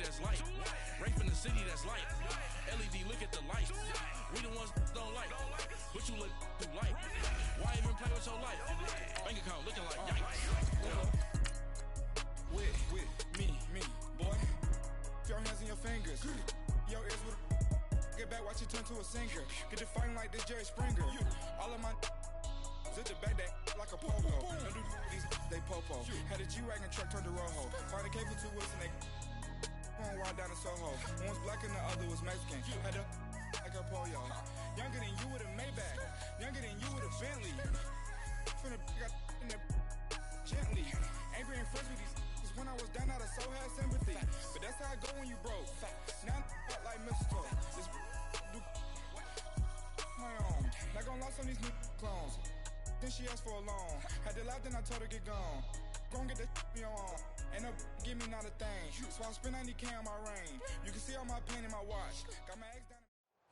that's light. Rape in the city that's light. LED, look at the lights. We the ones don't like. But you look too light. Why even play with your life? Bank account looking like yikes. With me, boy. Your hands in your fingers. Your ears with get back, watch you turn to a singer. Get the fighting like this Jerry Springer. All of my zip the back that like a pogo. Don't do these, they popo. Had a G-Wagon truck turned to Rojo. Find a cable 2 wheels and they going wild down in Soho. One was black and the other was Mexican. Had a like a polio. Younger than you with a Maybach. Younger than you with a Bentley. Finna got in there gently. Angry and friends with these when I was down out of soul had sympathy. But that's how it go when you broke. Now I'm like mistletoe. This do my own. Not gonna lie on these new clones. Then she asked for a loan. Had to laugh, then I told her get gone. Gon' get that me on. Ain't no give me not a thing. So I spend 90K on my rain. You can see all my pain in my watch. Got my eggs down.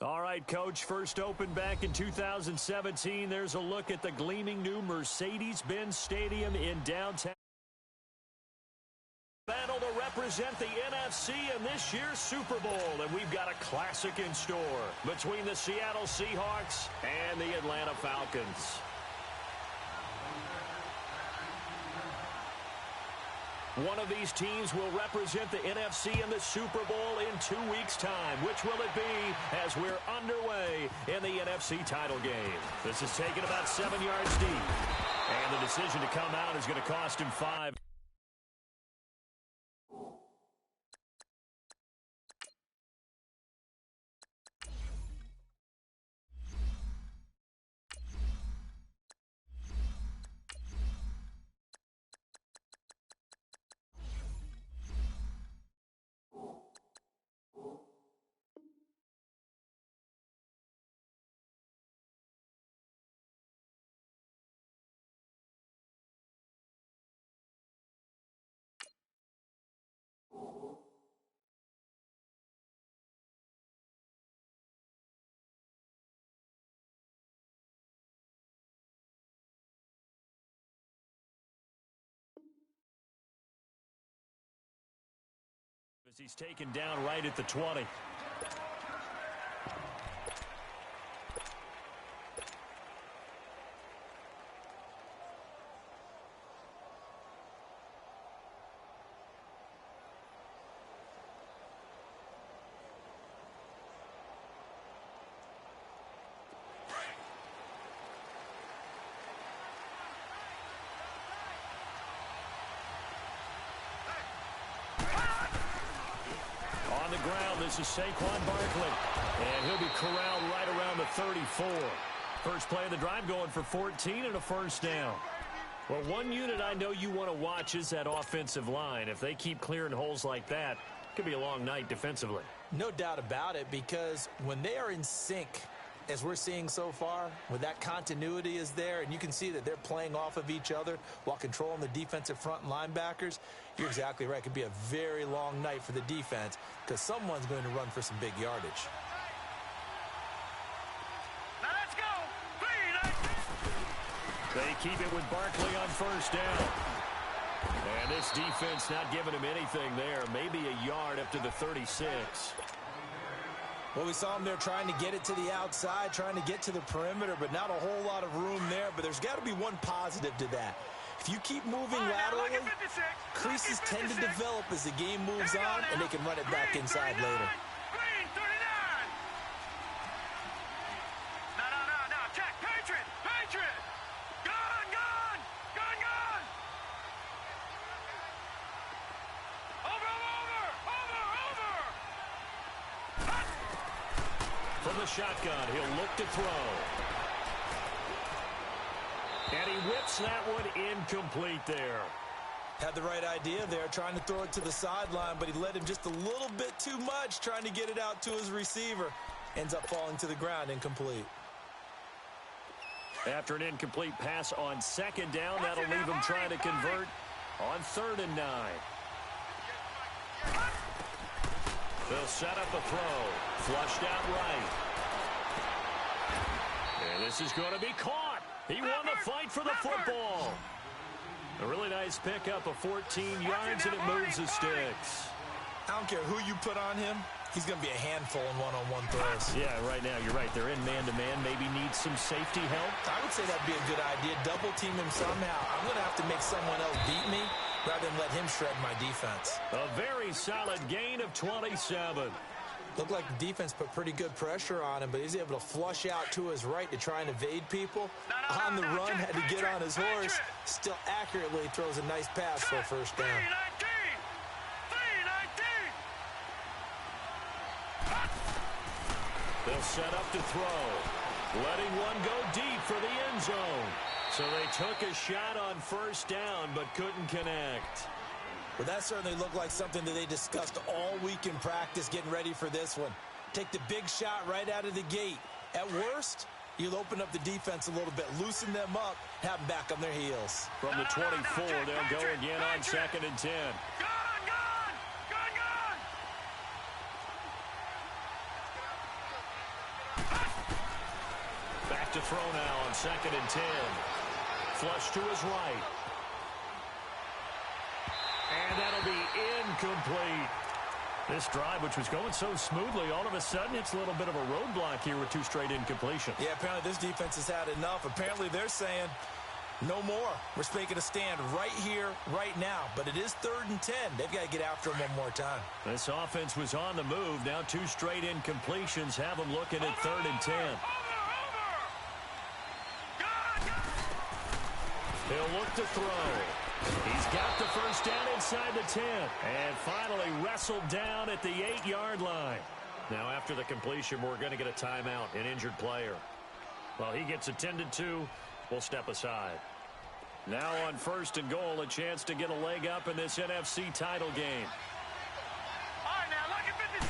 All right, Coach, first opened back in 2017. There's a look at the gleaming new Mercedes-Benz Stadium in downtown. Battle to represent the NFC in this year's Super Bowl, and we've got a classic in store between the Seattle Seahawks and the Atlanta Falcons. One of these teams will represent the NFC in the Super Bowl in 2 weeks' time. Which will it be as we're underway in the NFC title game? This is taken about 7 yards deep, and the decision to come out is going to cost him 5. As he's taken down right at the 20. On the ground, this is Saquon Barkley, and he'll be corralled right around the 34. First play of the drive going for 14 and a first down. Well, one unit I know you want to watch is that offensive line. If they keep clearing holes like that, it could be a long night defensively. No doubt about it, because when they are in sync, as we're seeing so far, when that continuity is there, and you can see that they're playing off of each other while controlling the defensive front linebackers, you're exactly right. It could be a very long night for the defense because someone's going to run for some big yardage. Now let's go. They keep it with Barkley on first down. And this defense not giving him anything there. Maybe a yard up to the 36. Well, we saw him there trying to get it to the outside, trying to get to the perimeter, but not a whole lot of room there. But there's got to be one positive to that. If you keep moving laterally, creases tend to develop as the game moves on, and they can run it back inside later. Green 39. No. Check. Patriot. Gun. Over. From the shotgun, he'll look to throw. And he whips that one incomplete there. Had the right idea there, trying to throw it to the sideline, but he led him just a little bit too much, trying to get it out to his receiver. Ends up falling to the ground, incomplete. After an incomplete pass on second down, that'll leave him trying to convert on 3rd and 9. They'll set up a throw. Flushed out right. And this is going to be caught. He won the fight for the football. A really nice pickup of 14 yards, and it moves the sticks. I don't care who you put on him. He's going to be a handful in one-on-one throws. Yeah, right now, you're right. They're in man-to-man. Maybe needs some safety help. I would say that'd be a good idea. Double team him somehow. I'm going to have to make someone else beat me rather than let him shred my defense. A very solid gain of 27. Looked like the defense put pretty good pressure on him, but he's able to flush out to his right to try and evade people. On the run, had to get on his horse. Still accurately throws a nice pass for a first down. They'll set up to throw. Letting one go deep for the end zone. So they took a shot on first down, but couldn't connect. Well, that certainly looked like something that they discussed all week in practice getting ready for this one. Take the big shot right out of the gate. At worst, you'll open up the defense a little bit, loosen them up, have them back on their heels. From the 24, they'll go again on 2nd and 10. Back to throw now on 2nd and 10. Flush to his right. And that'll be incomplete. This drive, which was going so smoothly, all of a sudden it's a little bit of a roadblock here with 2 straight incompletions. Yeah, apparently this defense has had enough. Apparently they're saying, no more. We're making a stand right here, right now. But it is 3rd and 10. They've got to get after him one more time. This offense was on the move. Now 2 straight incompletions have them looking at 3rd and 10. He'll look to throw. He's got the first down inside the 10. And finally wrestled down at the 8-yard line. Now after the completion, we're going to get a timeout, an injured player. While he gets attended to, we'll step aside. Now on 1st and goal, a chance to get a leg up in this NFC title game. All right, now, look at 56.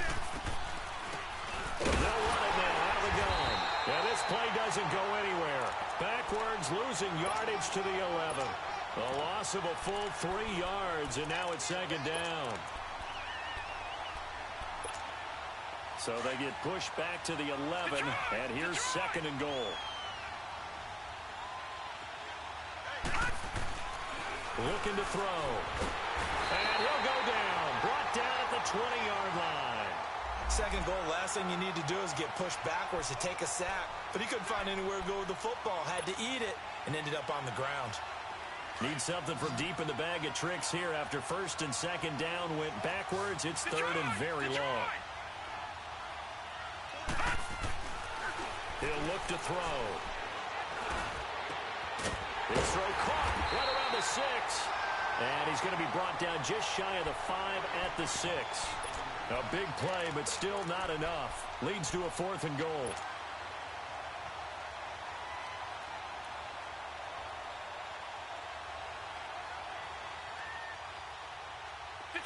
They'll run it now out of the gun. And this play doesn't go anywhere. Backwards, losing yardage to the 11. A loss of a full 3 yards, and now it's 2nd down. So they get pushed back to the 11, and here's 2nd and goal. Looking to throw. And he'll go down. Brought down at the 20-yard line. 2nd goal, last thing you need to do is get pushed backwards to take a sack. But he couldn't find anywhere to go with the football. Had to eat it and ended up on the ground. Need something from deep in the bag of tricks here after 1st and 2nd down went backwards. It's 3rd and very long. He'll look to throw. His throw caught right around the 6. And he's going to be brought down just shy of the 5 at the 6. A big play, but still not enough. Leads to a 4th and goal.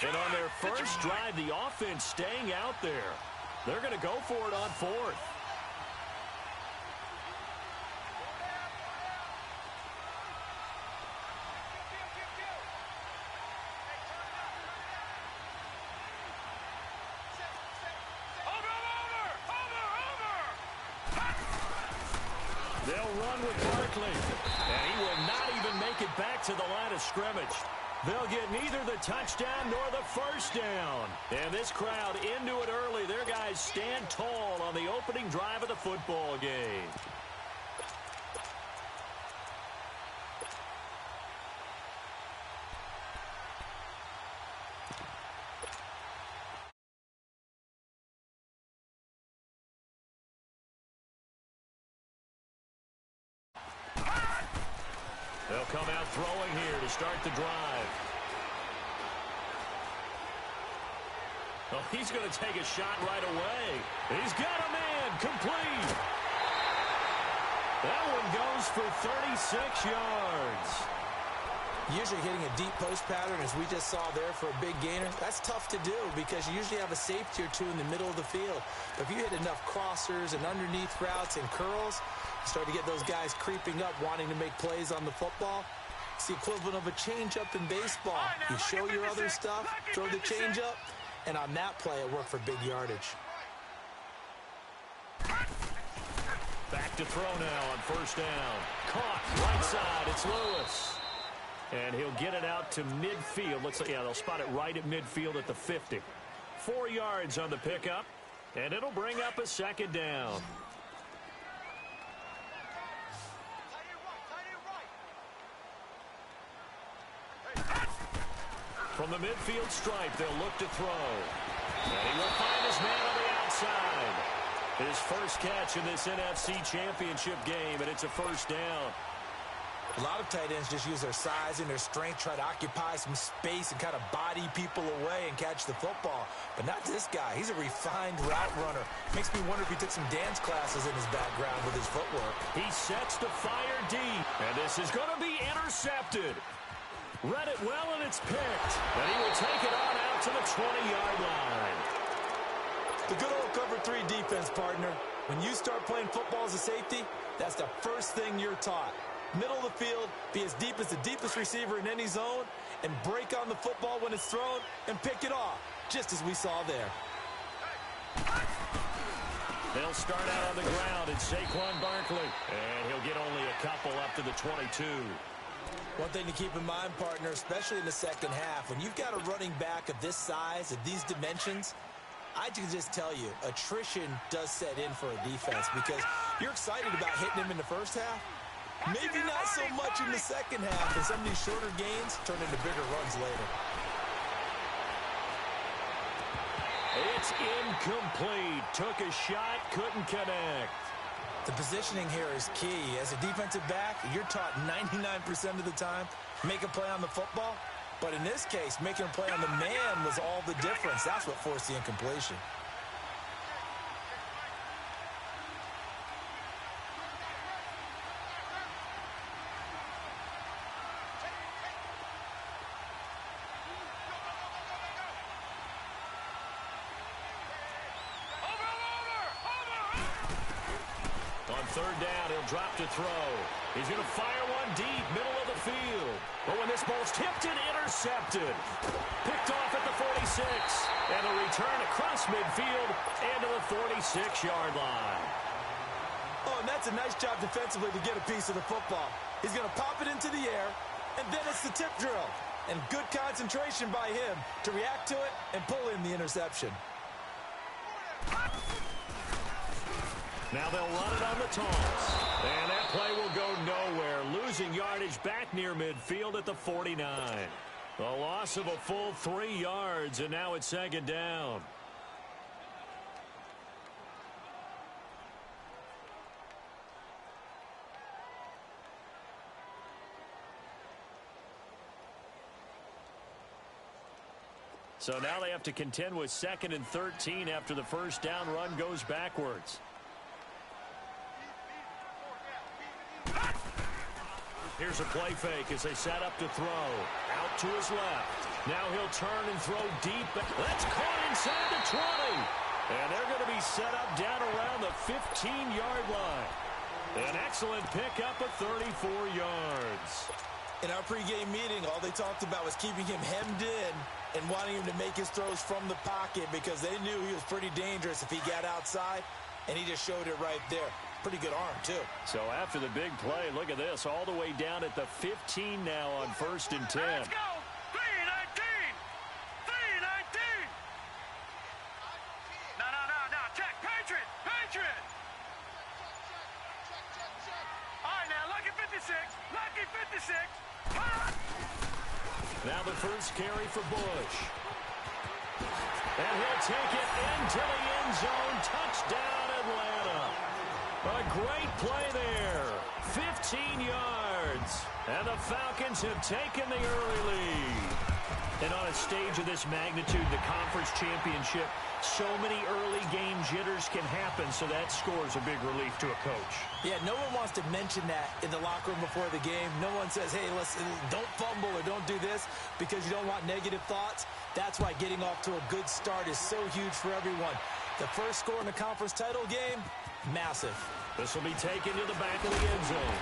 And on their first drive, the offense staying out there. They're going to go for it on 4th. They'll run with Barkley, and he will not even make it back to the line of scrimmage. They'll get neither the touchdown nor the first down. And this crowd into it early. Their guys stand tall on the opening drive of the football game. They'll come out throwing here to start the drive. Oh, he's going to take a shot right away. He's got a man complete. That one goes for 36 yards. Usually hitting a deep post pattern, as we just saw there for a big gainer, that's tough to do because you usually have a safety or two in the middle of the field. But if you hit enough crossers and underneath routes and curls, you start to get those guys creeping up, wanting to make plays on the football. It's the equivalent of a changeup in baseball. You show your other stuff, throw the changeup, and on that play, it worked for big yardage. Back to throw now on first down. Caught right side. It's Lewis. And he'll get it out to midfield. Looks like, yeah, they'll spot it right at midfield at the 50. 4 yards on the pickup, and it'll bring up a second down. From the midfield stripe, they'll look to throw. And he will find his man on the outside. His first catch in this NFC Championship game, and it's a first down. A lot of tight ends just use their size and their strength, try to occupy some space and kind of body people away and catch the football. But not this guy. He's a refined route runner. Makes me wonder if he took some dance classes in his background with his footwork. He sets to fire deep, and this is going to be intercepted. Read it well, and it's picked. And he will take it on out to the 20-yard line. The good old cover 3 defense, partner. When you start playing football as a safety, that's the first thing you're taught. Middle of the field, be as deep as the deepest receiver in any zone, and break on the football when it's thrown and pick it off, just as we saw there. They'll start out on the ground, it's Saquon Barkley. And he'll get only a couple up to the 22. One thing to keep in mind, partner, especially in the second half, when you've got a running back of this size, of these dimensions, I can just tell you, attrition does set in for a defense because you're excited about hitting him in the first half. Maybe not so much in the second half, and some of these shorter gains turn into bigger runs later. It's incomplete. Took a shot, couldn't connect. The positioning here is key. As a defensive back, you're taught 99% of the time, make a play on the football. But in this case, making a play on the man was all the difference. That's what forced the incompletion. Third down, he'll drop to throw. He's going to fire one deep, middle of the field. But when this ball's tipped and intercepted. Picked off at the 46. And a return across midfield and to the 46-yard line. Oh, and that's a nice job defensively to get a piece of the football. He's going to pop it into the air, and then it's the tip drill. And good concentration by him to react to it and pull in the interception. Now they'll run it on the toss. And that play will go nowhere. Losing yardage back near midfield at the 49. A loss of a full 3 yards, and now it's second down. So now they have to contend with 2nd and 13 after the first down run goes backwards. Here's a play fake as they set up to throw. Out to his left. Now he'll turn and throw deep. That's caught inside the 20. And they're going to be set up down around the 15-yard line. An excellent pickup of 34 yards. In our pregame meeting, all they talked about was keeping him hemmed in and wanting him to make his throws from the pocket because they knew he was pretty dangerous if he got outside, and he just showed it right there. Pretty good arm, too. So after the big play, look at this, all the way down at the 15 now on 1st and 10. Let's go! 3-19! 3-19! No. Check. Patriot! All right, now, lucky 56. Lucky 56. Now the first carry for Bush. And he'll take it into the end zone. Touchdown, Atlanta. A great play there. 15 yards. And the Falcons have taken the early lead. And on a stage of this magnitude, the conference championship, so many early game jitters can happen, so that scores a big relief to a coach. Yeah, no one wants to mention that in the locker room before the game. No one says, hey, listen, don't fumble or don't do this because you don't want negative thoughts. That's why getting off to a good start is so huge for everyone. The first score in the conference title game, massive. This will be taken to the back of the end zone.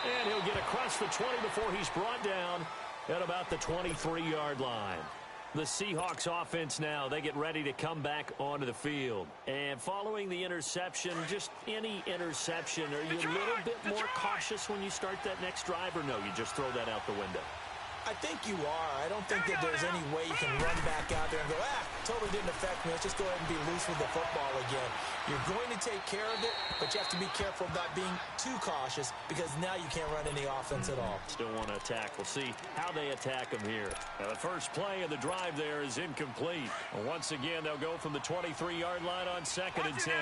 And he'll get across the 20 before he's brought down at about the 23-yard line. The Seahawks offense now, they get ready to come back onto the field. And following the interception, just any interception, are you a little bit more cautious when you start that next drive, or no, you just throw that out the window? I think you are. I don't think that there's any way you can run back out there and go, total totally didn't affect me. Let's just go ahead and be loose with the football again. You're going to take care of it, but you have to be careful about being too cautious because now you can't run any offense at all. Still want to attack. We'll see how they attack them here. Now, the first play of the drive there is incomplete. And once again, they'll go from the 23-yard line on 2nd and 10.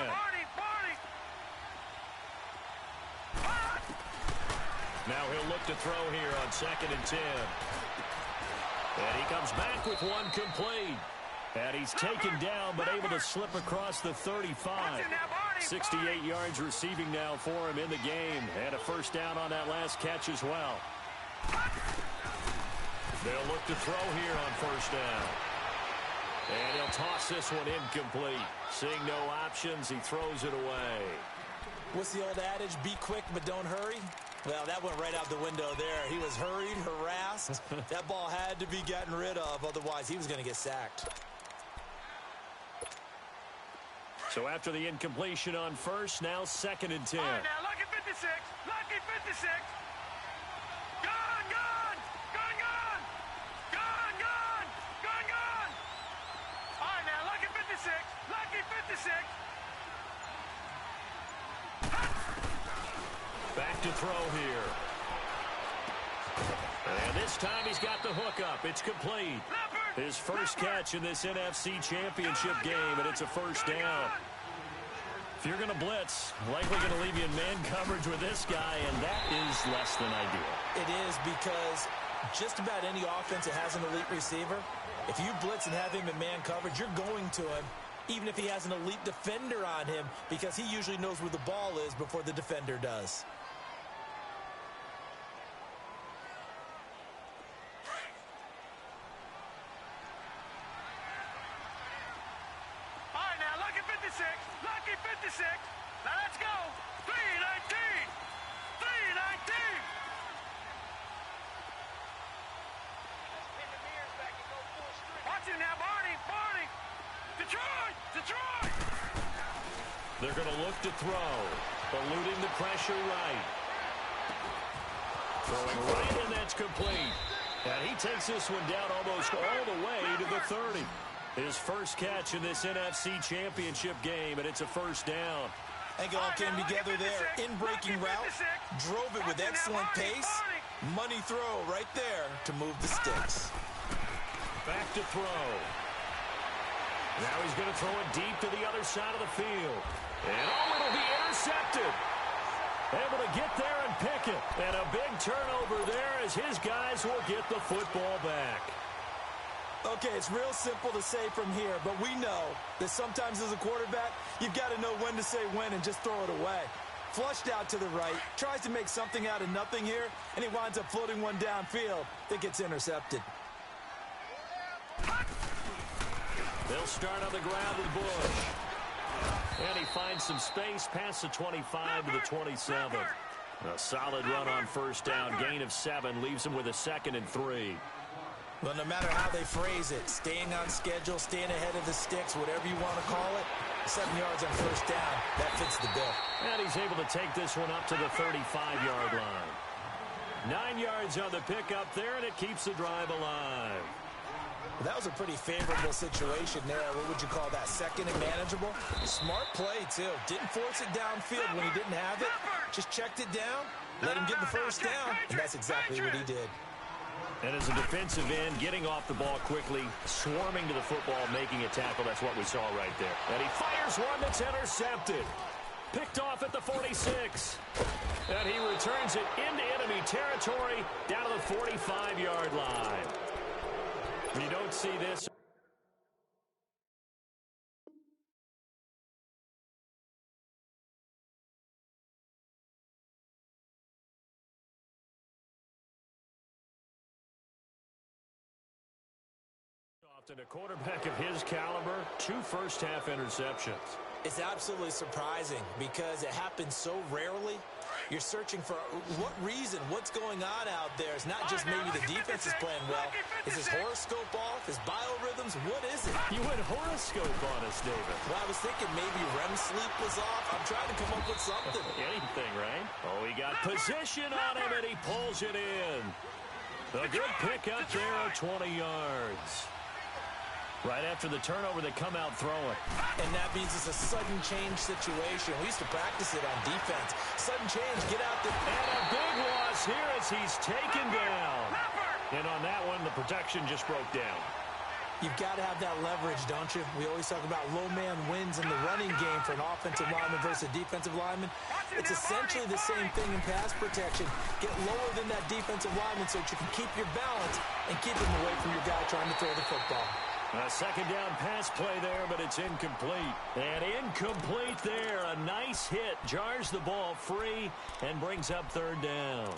Now he'll look to throw here on 2nd and 10. And he comes back with one complete. And he's taken down but able to slip across the 35. 68 yards receiving now for him in the game. And a first down on that last catch as well. They'll look to throw here on first down. And he'll toss this one incomplete. Seeing no options, he throws it away. What's the old adage? Be quick, but don't hurry. Well, that went right out the window there. He was hurried, harassed. That ball had to be gotten rid of. Otherwise, he was going to get sacked. So after the incompletion on first, now 2nd and 10. All right, now, lucky 56. Lucky 56. Gun, gun. Gun, gun. Gun, gun. Gun, gun. All right, now, lucky 56. Lucky 56. Back to throw here. And this time he's got the hook up. It's complete. His first catch in this NFC Championship game, and it's a first down. If you're going to blitz, likely going to leave you in man coverage with this guy, and that is less than ideal. It is because just about any offense that has an elite receiver, if you blitz and have him in man coverage, you're going to him, even if he has an elite defender on him, because he usually knows where the ball is before the defender does. Lucky 56. Now let's go. 319. 319. Watch him now, Barney. Barney. Detroit. Detroit. They're going to look to throw. Eluding the pressure right. Throwing right, and that's complete. And he takes this one down almost all the way to the 30. His first catch in this NFC Championship game, and it's a first down. I think it all came together there. In-breaking route, drove it with excellent pace. Money throw right there to move the sticks. Back to throw. Now he's going to throw it deep to the other side of the field. And it'll be intercepted. Able to get there and pick it. And a big turnover there as his guys will get the football back. Okay, it's real simple to say from here, but we know that sometimes as a quarterback, you've got to know when to say when and just throw it away. Flushed out to the right, tries to make something out of nothing here, and he winds up floating one downfield that gets intercepted. They'll start on the ground with Bush. And he finds some space past the 25 to the 27. A solid run on first down, gain of 7, leaves him with a 2nd and 3. Well, no matter how they phrase it, staying on schedule, staying ahead of the sticks, whatever you want to call it, 7 yards on first down, that fits the bill. And he's able to take this one up to the 35-yard line. 9 yards on the pickup there, and it keeps the drive alive. Well, that was a pretty favorable situation there. What would you call that, 2nd and manageable? Smart play, too. Didn't force it downfield when he didn't have it. Just checked it down, let him get the first down, and that's exactly what he did. And as a defensive end, getting off the ball quickly, swarming to the football, making a tackle, that's what we saw right there. And he fires one that's intercepted. Picked off at the 46. And he returns it into enemy territory down to the 45-yard line. You don't see this. And a quarterback of his caliber, 2 first-half interceptions. It's absolutely surprising because it happens so rarely. You're searching for what reason, what's going on out there. It's not just maybe the defense is playing well. Is his horoscope off? His biorhythms? What is it? You went horoscope on us, David. Well, I was thinking maybe REM sleep was off. I'm trying to come up with something. Anything, right? Oh, he got position on him, and he pulls it in. A good pick up there at 20 yards. Right after the turnover, they come out throwing. And that means it's a sudden change situation. We used to practice it on defense. Sudden change, get out there. And a big loss here as he's taken down. And on that one, the protection just broke down. You've got to have that leverage, don't you? We always talk about low man wins in the running game for an offensive lineman versus a defensive lineman. It's essentially the same thing in pass protection. Get lower than that defensive lineman so that you can keep your balance and keep him away from your guy trying to throw the football. A second down pass play there, but it's incomplete. And incomplete there. A nice hit. Jars the ball free and brings up third down.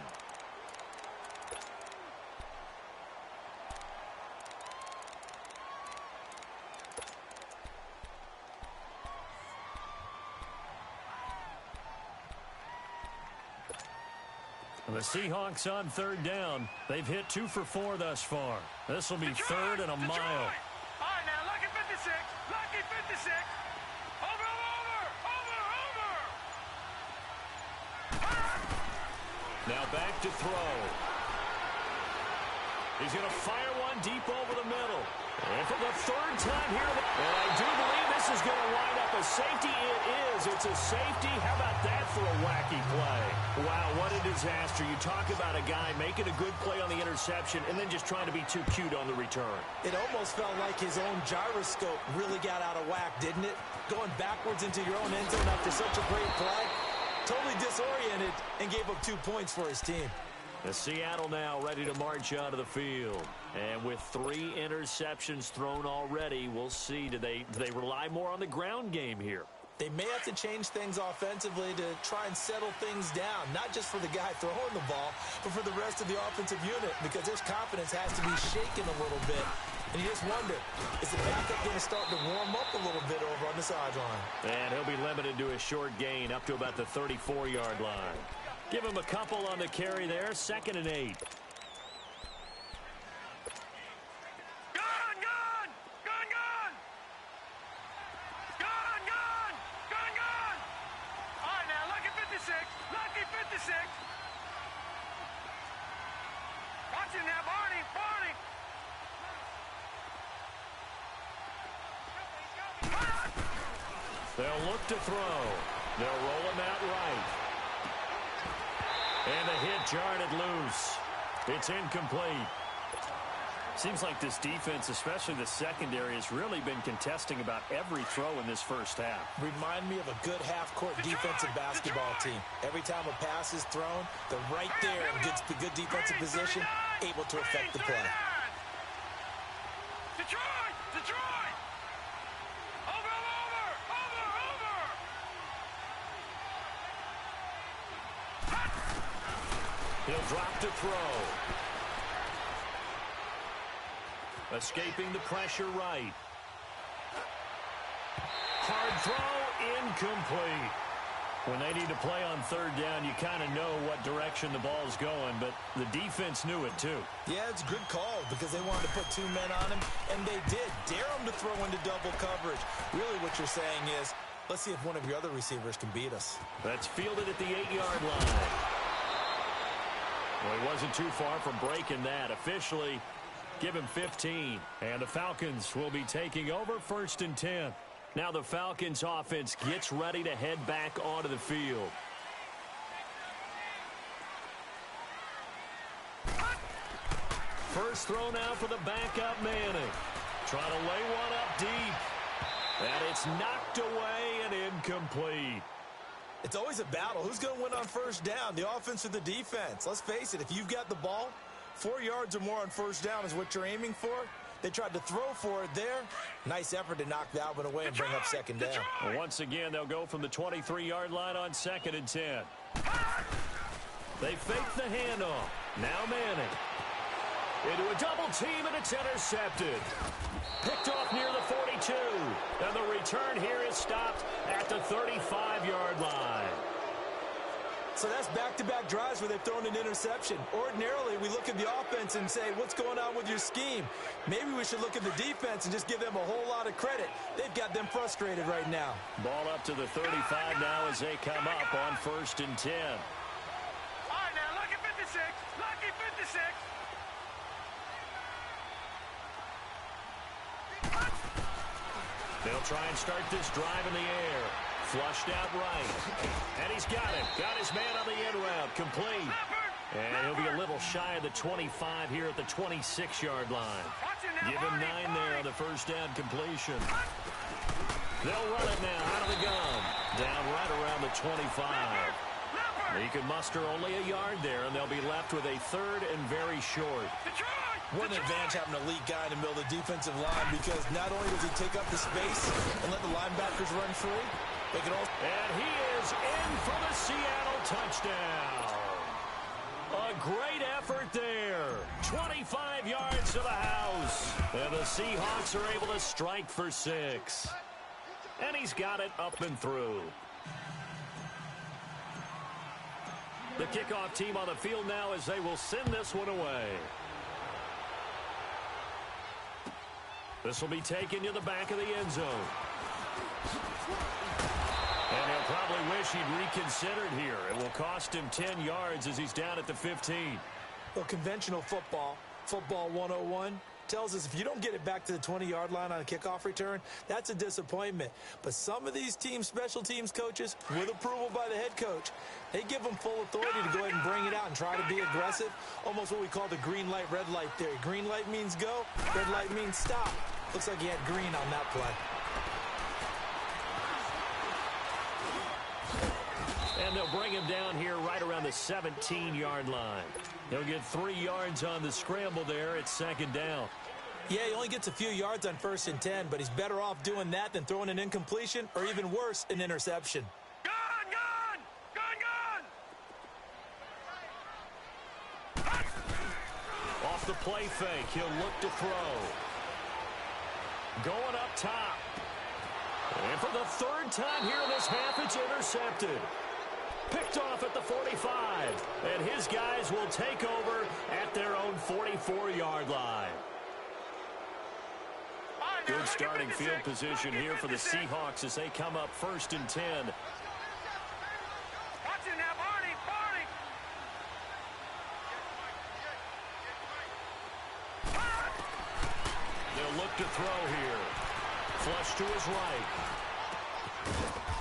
The Seahawks on third down. They've hit 2 for 4 thus far. This will be third and a mile. All right, now, lucky 56. Lucky 56. Over. Now back to throw. He's going to fire one deep over the middle. And for the third time here, and I do believe this is going to wind up a safety. It is. It's a safety. How about that for a wacky play? Wow, what a disaster. You talk about a guy making a good play on the interception and then just trying to be too cute on the return. It almost felt like his own gyroscope really got out of whack, didn't it? Going backwards into your own end zone after such a great play. Totally disoriented and gave up 2 points for his team. The Seattle now ready to march out of the field. And with 3 interceptions thrown already, we'll see. Do they rely more on the ground game here? They may have to change things offensively to try and settle things down, not just for the guy throwing the ball, but for the rest of the offensive unit, because their confidence has to be shaken a little bit. And you just wonder, is the backup going to start to warm up a little bit over on the sideline? And he'll be limited to a short gain up to about the 34-yard line. Give him a couple on the carry there, 2nd and 8. Lucky 56. Watch him now, Barney. They'll look to throw. They'll roll him out right. And the hit jarred loose. It's incomplete. Seems like this defense, especially the secondary, has really been contesting about every throw in this first half. Remind me of a good half-court defensive basketball team. Every time a pass is thrown, they're right there in good defensive position, able to affect the play. Detroit! Over! He'll drop to throw. Escaping the pressure right. Hard throw, incomplete. When they need to play on third down, you kind of know what direction the ball's going, but the defense knew it too. Yeah, it's a good call because they wanted to put 2 men on him, and they did. Dare him to throw into double coverage. Really what you're saying is, let's see if one of your other receivers can beat us. That's fielded at the 8-yard line. Well, he wasn't too far from breaking that. Officially, give him 15. And the Falcons will be taking over 1st and 10. Now the Falcons offense gets ready to head back onto the field. First throw now for the backup Manning. Trying to lay one up deep. And it's knocked away and incomplete. It's always a battle. Who's going to win on first down, the offense or the defense? Let's face it, if you've got the ball, 4 yards or more on first down is what you're aiming for. They tried to throw for it there. Nice effort to knock that one away and bring up 2nd down. Well, once again, they'll go from the 23-yard line on 2nd and 10. They fake the handoff. Now Manning. Into a double team, and it's intercepted. Picked off near the 42. And the return here is stopped at the 35-yard line. So that's back-to-back drives where they've thrown an interception. Ordinarily, we look at the offense and say, what's going on with your scheme? Maybe we should look at the defense and just give them a whole lot of credit. They've got them frustrated right now. Ball up to the 35 now as they come up on 1st and 10. All right, now, lucky 56. Lucky 56. They'll try and start this drive in the air. Flushed out right. And he's got it. Got his man on the end route. Complete. And he'll be a little shy of the 25 here at the 26-yard line. Give him 9 there on the first down completion. They'll run it now out of the gun. Down right around the 25. He can muster only a yard there, and they'll be left with a third and very short. What an advantage having an elite guy in the middle of the defensive line, because not only does he take up the space and let the linebackers run free, they can also... And he is in for the Seattle touchdown. A great effort there. 25 yards to the house. And the Seahawks are able to strike for 6. And he's got it up and through. The kickoff team on the field now as they will send this one away. This will be taken to the back of the end zone. And he'll probably wish he'd reconsidered here. It will cost him 10 yards as he's down at the 15. Well, conventional football 101, tells us if you don't get it back to the 20-yard line on a kickoff return, that's a disappointment. But some of these teams, special teams coaches, with approval by the head coach, they give them full authority to go ahead and bring it out and try to be aggressive. Almost what we call the green light, red light theory. Green light means go, red light means stop. Looks like he had green on that play. And they'll bring him down here right around the 17-yard line. He'll get 3 yards on the scramble there. It's second down. Yeah, he only gets a few yards on 1st and 10, but he's better off doing that than throwing an incompletion or even worse, an interception. Off the play fake, he'll look to throw. Going up top. And for the 3rd time here in this half, it's intercepted. Picked off at the 45. And his guys will take over at their own 44-yard line. Good starting field position here for the Seahawks as they come up 1st and 10. They'll look to throw here. Flush to his right.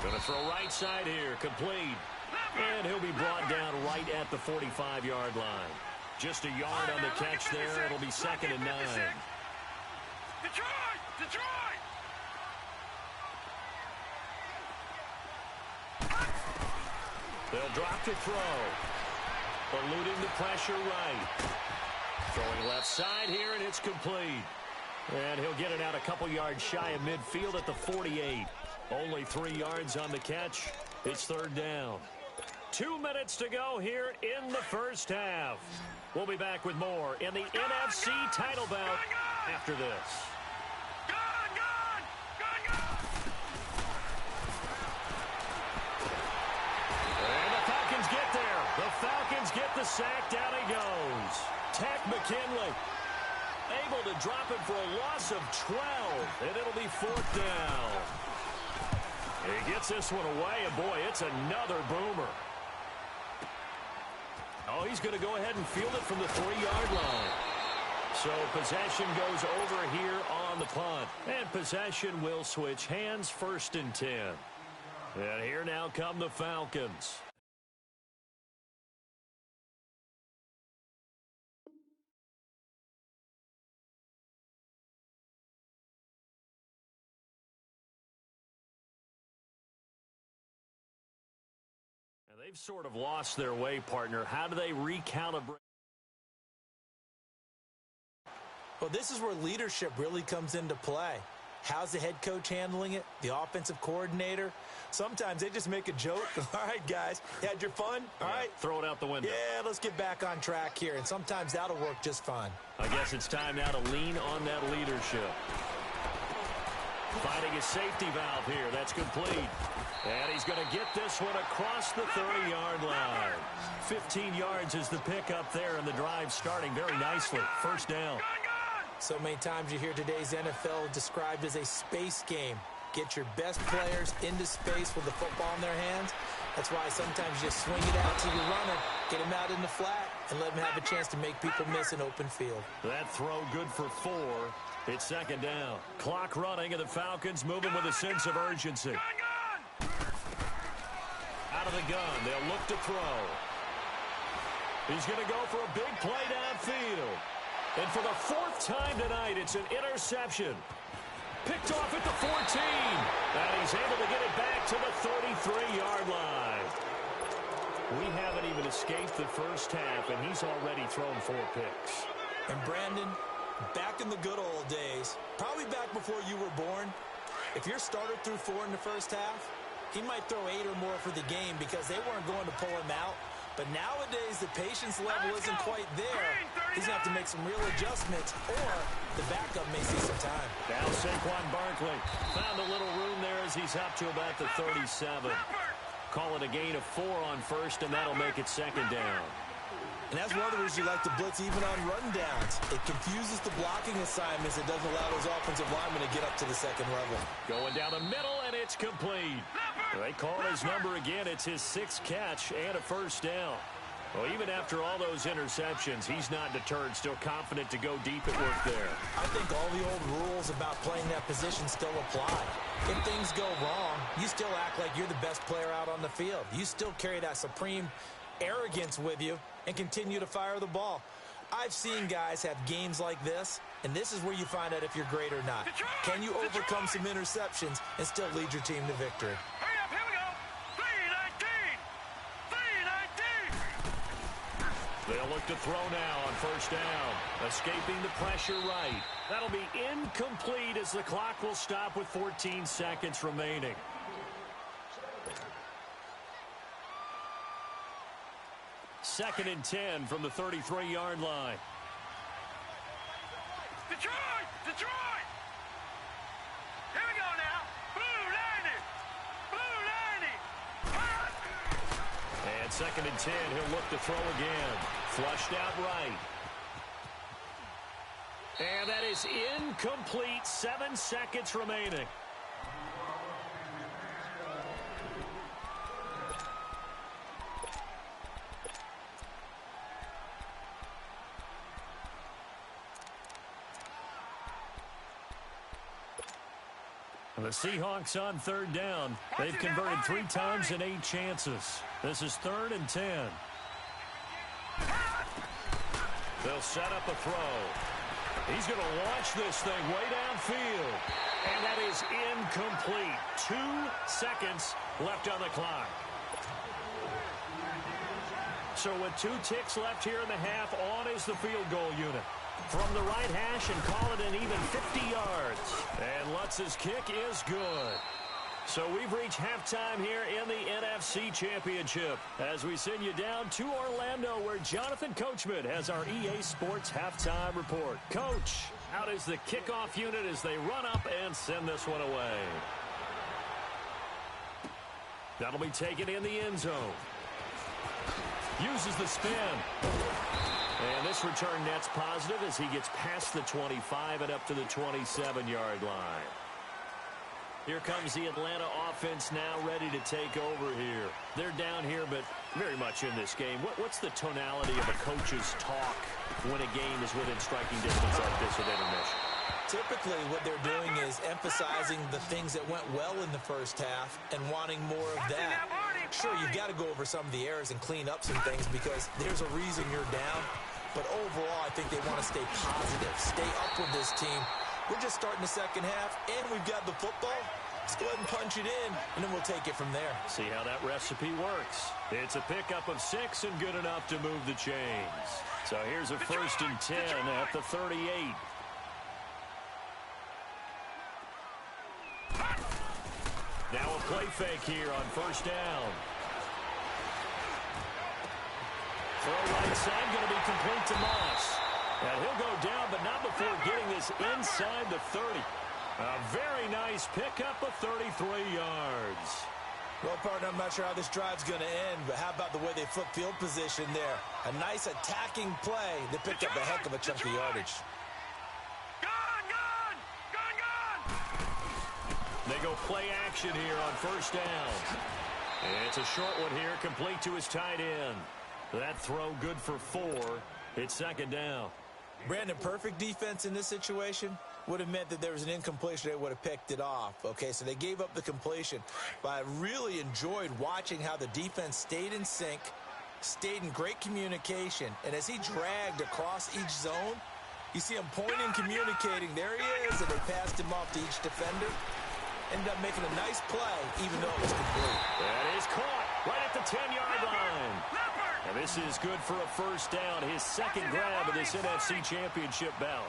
Going to throw right side here. Complete. And he'll be brought down right at the 45-yard line. Just a yard on the catch there. It'll be 2nd and 9. Detroit! They'll drop to throw. Eluding the pressure right. Throwing left side here, and it's complete. And he'll get it out a couple yards shy of midfield at the 48. Only 3 yards on the catch. It's 3rd down. 2 minutes to go here in the first half. We'll be back with more in the NFC title bout after this. And the Falcons get there. The Falcons get the sack. Down he goes. Tech McKinley able to drop it for a loss of 12. And it'll be 4th down. He gets this one away, and boy, it's another boomer. Oh, he's going to go ahead and field it from the 3-yard line. So possession goes over here on the punt. And possession will switch hands, 1st and 10. And here now come the Falcons. And they've sort of lost their way, partner. How do they recalibrate? Well, this is where leadership really comes into play. How's the head coach handling it? The offensive coordinator? Sometimes they just make a joke. All right, guys, you had your fun? All right. Throw it out the window. Yeah, let's get back on track here. And sometimes that'll work just fine. I guess it's time now to lean on that leadership. Finding a safety valve here. That's complete. And he's going to get this one across the 30-yard line. 15 yards is the pickup there, and the drive starting very nicely. 1st down. So many times you hear today's NFL described as a space game. Get your best players into space with the football in their hands. That's why sometimes you just swing it out to your runner, get him out in the flat, and let him have a chance to make people miss an open field. That throw good for 4. It's second down. Clock running, and the Falcons moving with a sense of urgency. Out of the gun, they'll look to throw. He's going to go for a big play downfield. And for the fourth time tonight, it's an interception. Picked off at the 14. And he's able to get it back to the 33-yard line. We haven't even escaped the first half, and he's already thrown 4 picks. And Brandon, back in the good old days, probably back before you were born, if your starter threw 4 in the first half, he might throw 8 or more for the game because they weren't going to pull him out. But nowadays, the patience level isn't quite there. He's going to have to make some real adjustments, or the backup may see some time. Now Saquon Barkley found a little room there as he's up to about the 37. Call it a gain of 4 on first, and that'll make it second down. And that's one of the reasons you like to blitz even on rundowns. It confuses the blocking assignments. It doesn't allow those offensive linemen to get up to the second level. Going down the middle, and it's complete. They call his number again. It's his 6th catch and a first down. Well, even after all those interceptions, he's not deterred, still confident to go deep at work there. I think all the old rules about playing that position still apply. If things go wrong, you still act like you're the best player out on the field. You still carry that supreme arrogance with you and continue to fire the ball. I've seen guys have games like this, and this is where you find out if you're great or not. Can you overcome some interceptions and still lead your team to victory? Hurry up, here we go. 3-19. They'll look to throw now on first down. Escaping the pressure right. That'll be incomplete as the clock will stop with 14 seconds remaining. Second and 10 from the 33-yard line. Detroit! Detroit! Here we go now. Blue 90! Blue 90! And second and 10, he'll look to throw again. Flushed out right. And that is incomplete. 7 seconds remaining. The Seahawks on third down. They've converted 3 times in 8 chances. This is 3rd and 10. They'll set up a throw. He's going to launch this thing way downfield. And that is incomplete. 2 seconds left on the clock. So with 2 ticks left here in the half, on is the field goal unit. From the right hash and call it an even 50 yards. And Lutz's kick is good. So we've reached halftime here in the NFC Championship as we send you down to Orlando where Jonathan Coachman has our EA Sports Halftime Report. Coach, out is the kickoff unit as they run up and send this one away. That'll be taken in the end zone. Uses the spin. And this return net's positive as he gets past the 25 and up to the 27-yard line. Here comes the Atlanta offense now ready to take over here. They're down here, but very much in this game. What's the tonality of a coach's talk when a game is within striking distance like this with intermission? Typically, what they're doing is emphasizing the things that went well in the first half and wanting more of that. Sure, you've got to go over some of the errors and clean up some things because there's a reason you're down. But overall, I think they want to stay positive, stay up with this team. We're just starting the second half, and we've got the football. Let's go ahead and punch it in, and then we'll take it from there. See how that recipe works. It's a pickup of 6 and good enough to move the chains. So here's a 1st and 10 at the 38. Now a play fake here on first down. Throw right side, going to be complete to Moss. And he'll go down, but not before getting this inside the 30. A very nice pickup of 33 yards. Well, partner, I'm not sure how this drive's going to end, but how about the way they flip field position there? A nice attacking play. They picked up a heck of a chunk of yardage. They go play action here on first down. And it's a short one here, complete to his tight end. That throw good for 4. It's second down. Brandon, perfect defense in this situation would have meant that there was an incompletion. They would have picked it off. Okay, so they gave up the completion. But I really enjoyed watching how the defense stayed in sync, stayed in great communication, and as he dragged across each zone, you see him pointing, communicating. There he is, and they passed him off to each defender. Ended up making a nice play, even though it was complete. That is caught right at the 10-yard line. And this is good for a first down, his second grab of this NFC Championship bout.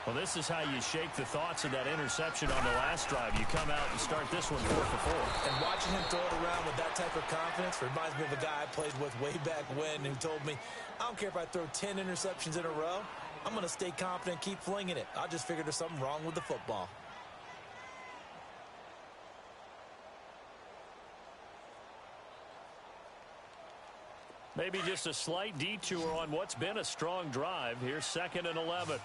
Well, this is how you shake the thoughts of that interception on the last drive. You come out and start this one 4 for 4. And watching him throw it around with that type of confidence reminds me of a guy I played with way back when who told me, I don't care if I throw 10 interceptions in a row. I'm going to stay confident, keep flinging it. I just figured there's something wrong with the football. Maybe just a slight detour on what's been a strong drive. Here's 2nd and 11.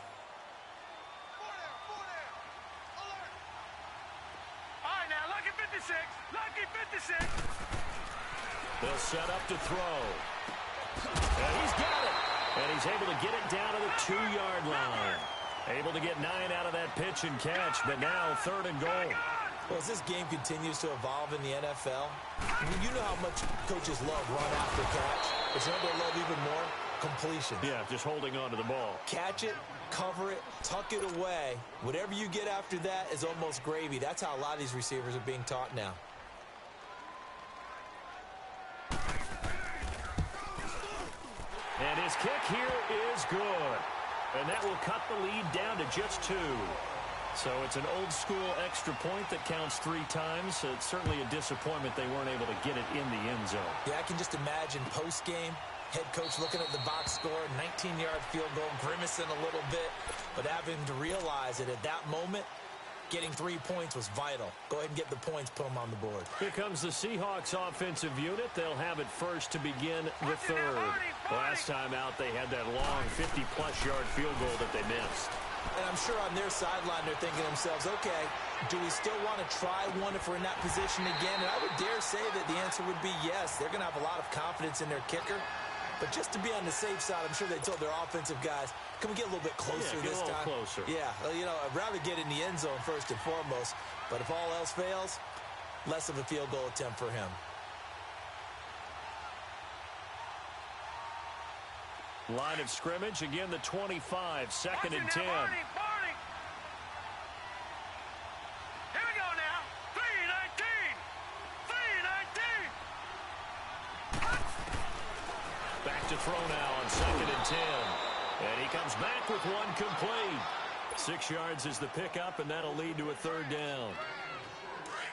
Lucky 56. They'll set up to throw. And he's got it. And he's able to get it down to the 2-yard line. Able to get 9 out of that pitch and catch, but now 3rd and goal. Well, as this game continues to evolve in the NFL, you know how much coaches love run after catch. But you know what they love even more? Completion. Yeah, just holding on to the ball. Catch it, cover it, tuck it away. Whatever you get after that is almost gravy. That's how a lot of these receivers are being taught now. And his kick here is good. And that will cut the lead down to just 2. So it's an old-school extra point that counts 3 times. So it's certainly a disappointment they weren't able to get it in the end zone. Yeah, I can just imagine post-game, head coach looking at the box score, 19-yard field goal, grimacing a little bit, but having to realize that at that moment, getting 3 points was vital. Go ahead and get the points, put them on the board. Here comes the Seahawks offensive unit. They'll have it first to begin the 3rd. Last time out, they had that long 50-plus yard field goal that they missed. And I'm sure on their sideline, they're thinking to themselves, okay, do we still want to try one if we're in that position again? And I would dare say that the answer would be yes. They're going to have a lot of confidence in their kicker. But just to be on the safe side, I'm sure they told their offensive guys, can we get a little bit closer this time? Closer. Yeah, you know, I'd rather get in the end zone first and foremost. But if all else fails, less of a field goal attempt for him. Line of scrimmage, again the 25, 2nd and 10. Here we go now. 3-19. Back to throw now on 2nd and 10. And he comes back with one complete. 6 yards is the pickup, and that'll lead to a 3rd down.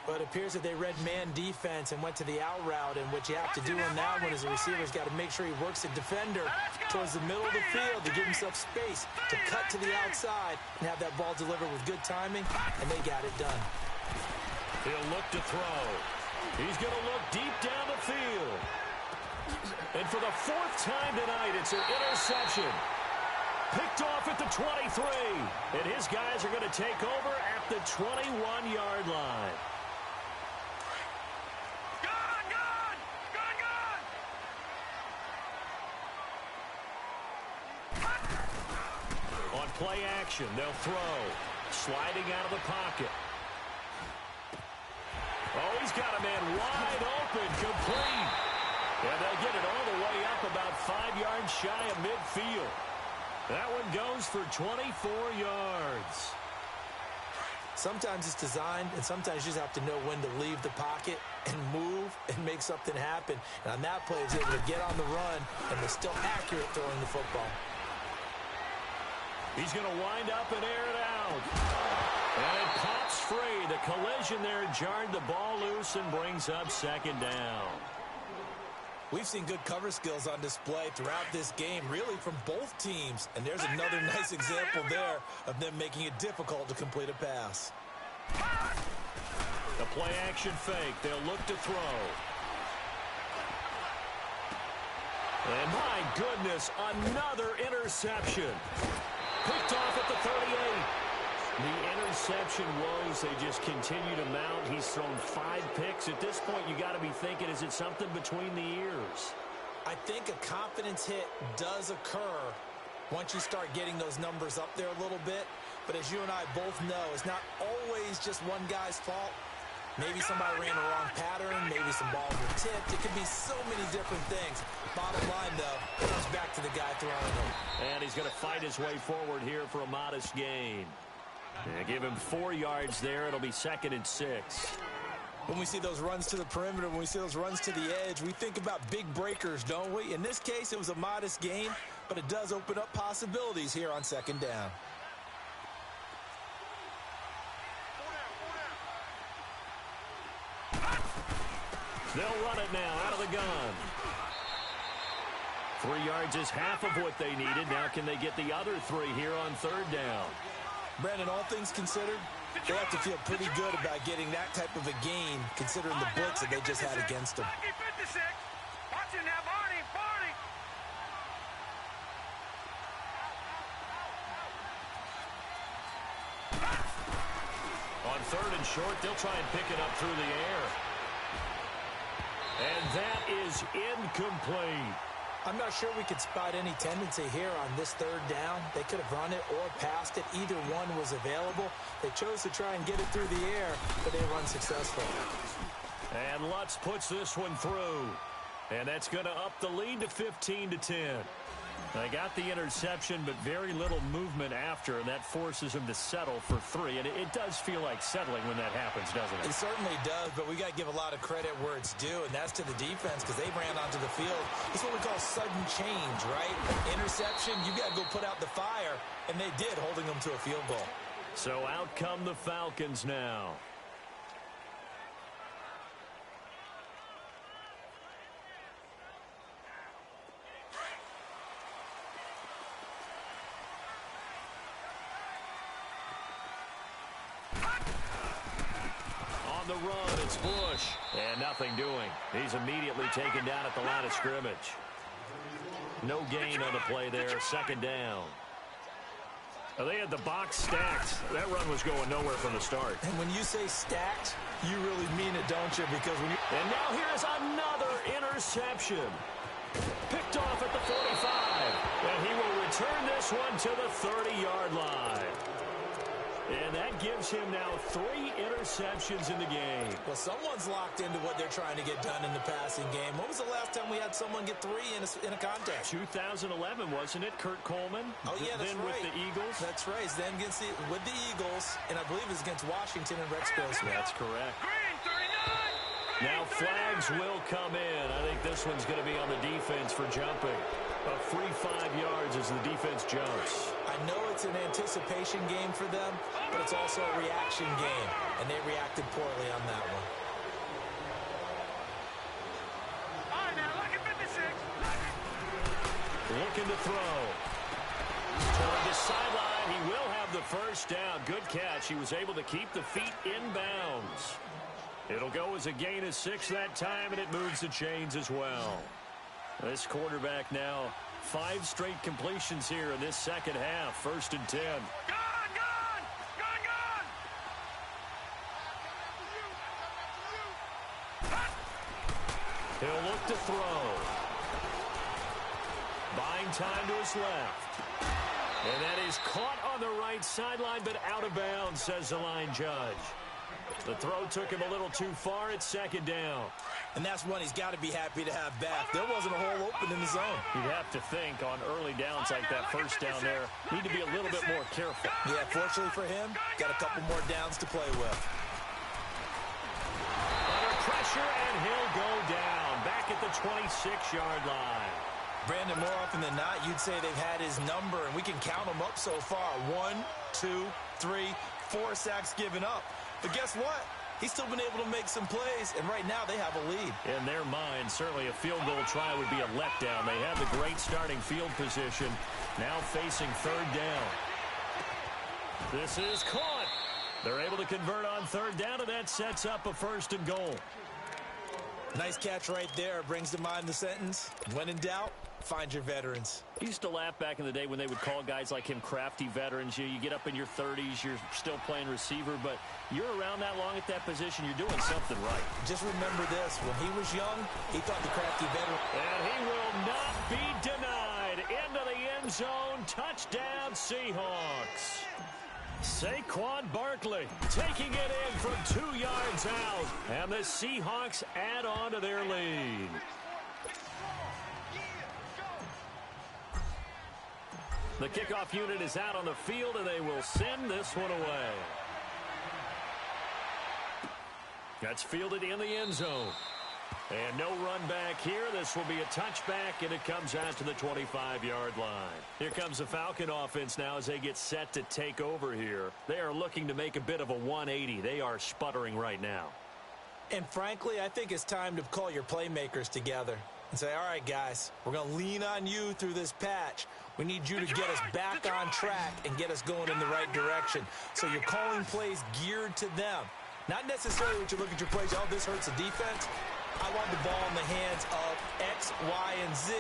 But it appears that they read man defense and went to the out route, and what you have to do on that one is the receiver's got to make sure he works the defender towards the middle of the field to give himself space to cut to the outside and have that ball delivered with good timing, and they got it done. He'll look to throw. He's going to look deep down the field. And for the 4th time tonight, it's an interception. Picked off at the 23. And his guys are going to take over at the 21-yard line. On play action, they'll throw. Sliding out of the pocket. Oh, he's got a man wide open, complete. And they'll get it all the way up about 5 yards shy of midfield. That one goes for 24 yards. Sometimes it's designed, and sometimes you just have to know when to leave the pocket and move and make something happen. And on that play, he's able to get on the run, and they're still accurate throwing the football. He's going to wind up and air it out. And it pops free. The collision there jarred the ball loose and brings up 2nd down. We've seen good cover skills on display throughout this game, really from both teams. And there's another nice example there of them making it difficult to complete a pass. The play action fake. They'll look to throw. And my goodness, another interception. Picked off at the 38. The interception woes, they just continue to mount. He's thrown 5 picks. At this point, you got to be thinking, is it something between the ears? I think a confidence hit does occur once you start getting those numbers up there a little bit. But as you and I both know, it's not always just one guy's fault. Maybe somebody ran the wrong pattern. Maybe some balls were tipped. It could be so many different things. Bottom line, though, it comes back to the guy throwing them. And he's going to fight his way forward here for a modest gain. Give him 4 yards there. It'll be 2nd and 6. When we see those runs to the perimeter, when we see those runs to the edge, we think about big breakers, don't we? In this case, it was a modest gain, but it does open up possibilities here on 2nd down. They'll run it now out of the gun. 3 yards is half of what they needed. Now can they get the other 3 here on 3rd down? Brandon, all things considered, they have to feel pretty good about getting that type of a gain, considering the blitz that they just had against them. Watch it now, Barney. On 3rd and short, they'll try and pick it up through the air. And that is incomplete. I'm not sure we could spot any tendency here on this 3rd down. They could have run it or passed it. Either one was available. They chose to try and get it through the air, but they were unsuccessful. And Lutz puts this one through. And that's going to up the lead to 15-10. They got the interception, but very little movement after, and that forces them to settle for 3. And it does feel like settling when that happens, doesn't it? It certainly does, but we got to give a lot of credit where it's due, and that's to the defense because they ran onto the field. It's what we call sudden change, right? Interception, you got to go put out the fire, and they did, holding them to a field goal. So out come the Falcons now. On the run, it's Bush. And nothing doing. He's immediately taken down at the line of scrimmage. No gain on the play there. 2nd down. They had the box stacked. That run was going nowhere from the start. And when you say stacked, you really mean it, don't you? Because when you... And now here's another interception. Picked off at the 45. And he will return this one to the 30-yard line. And that gives him now 3 interceptions in the game. Well, someone's locked into what they're trying to get done in the passing game. When was the last time we had someone get 3 in a contest? 2011, wasn't it? Kurt Coleman? Oh, yeah, that's then right. With the Eagles? That's right. Then with the Eagles, and I believe it's against Washington and Rex Grossman. That's correct. Green, 39. Now flags will come in. I think this one's going to be on the defense for jumping. A free 5 yards as the defense jumps. I know it's an anticipation game for them, but it's also a reaction game, and they reacted poorly on that one. All right, now, lucky 56. Looking to throw. Toward the sideline, he will have the first down. Good catch. He was able to keep the feet in bounds. It'll go as a gain of 6 that time, and it moves the chains as well. This quarterback now 5 straight completions here in this 2nd half. 1st and 10. Gone! He'll look to throw. Buying time to his left. And that is caught on the right sideline, but out of bounds, says the line judge. The throw took him a little too far. It's 2nd down. And that's one he's got to be happy to have back. There wasn't a hole open in the zone. You'd have to think on early downs like that 1st down there, need to be a little bit more careful. Yeah, fortunately for him, got a couple more downs to play with. Under pressure, and he'll go down. Back at the 26-yard line. Brandon, more often than not, you'd say they've had his number, and we can count them up so far. 1, 2, 3, 4 sacks given up. But guess what? He's still been able to make some plays, and right now they have a lead. In their mind, certainly a field goal try would be a letdown. They have the great starting field position, now facing 3rd down. This is caught. They're able to convert on 3rd down, and that sets up a 1st and goal. Nice catch right there. Brings to mind the sentence, when in doubt, find your veterans. I used to laugh back in the day when they would call guys like him crafty veterans. You get up in your 30s, you're still playing receiver, but you're around that long at that position, you're doing something right. Just remember this, when he was young, he thought the crafty veteran. And he will not be denied. Into the end zone, touchdown Seahawks. Saquon Barkley taking it in from 2 yards out. And the Seahawks add on to their lead. The kickoff unit is out on the field, and they will send this one away. That's fielded in the end zone. And no run back here. This will be a touchback, and it comes out to the 25-yard line. Here comes the Falcon offense now as they get set to take over here. They are looking to make a bit of a 180. They are sputtering right now. And frankly, I think it's time to call your playmakers together and say, all right, guys, we're going to lean on you through this patch. We need you to get us back on track and get us going in the right direction. So you're calling plays geared to them. Not necessarily what you look at your plays, oh, this hurts the defense. I want the ball in the hands of X, Y, and Z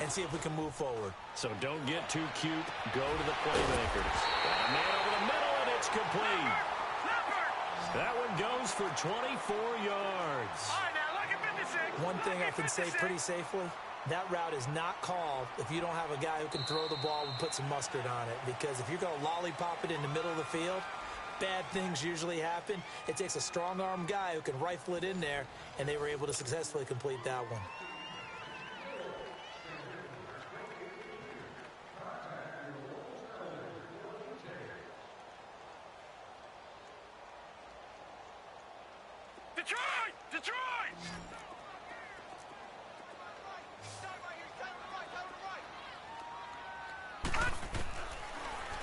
and see if we can move forward. So don't get too cute. Go to the playmakers. Got a man over the middle, and it's complete. That one goes for 24 yards. One thing I can say pretty safely, that route is not called if you don't have a guy who can throw the ball and put some mustard on it. Because if you're going to lollipop it in the middle of the field, bad things usually happen. It takes a strong-arm guy who can rifle it in there, and they were able to successfully complete that one. Detroit! Detroit!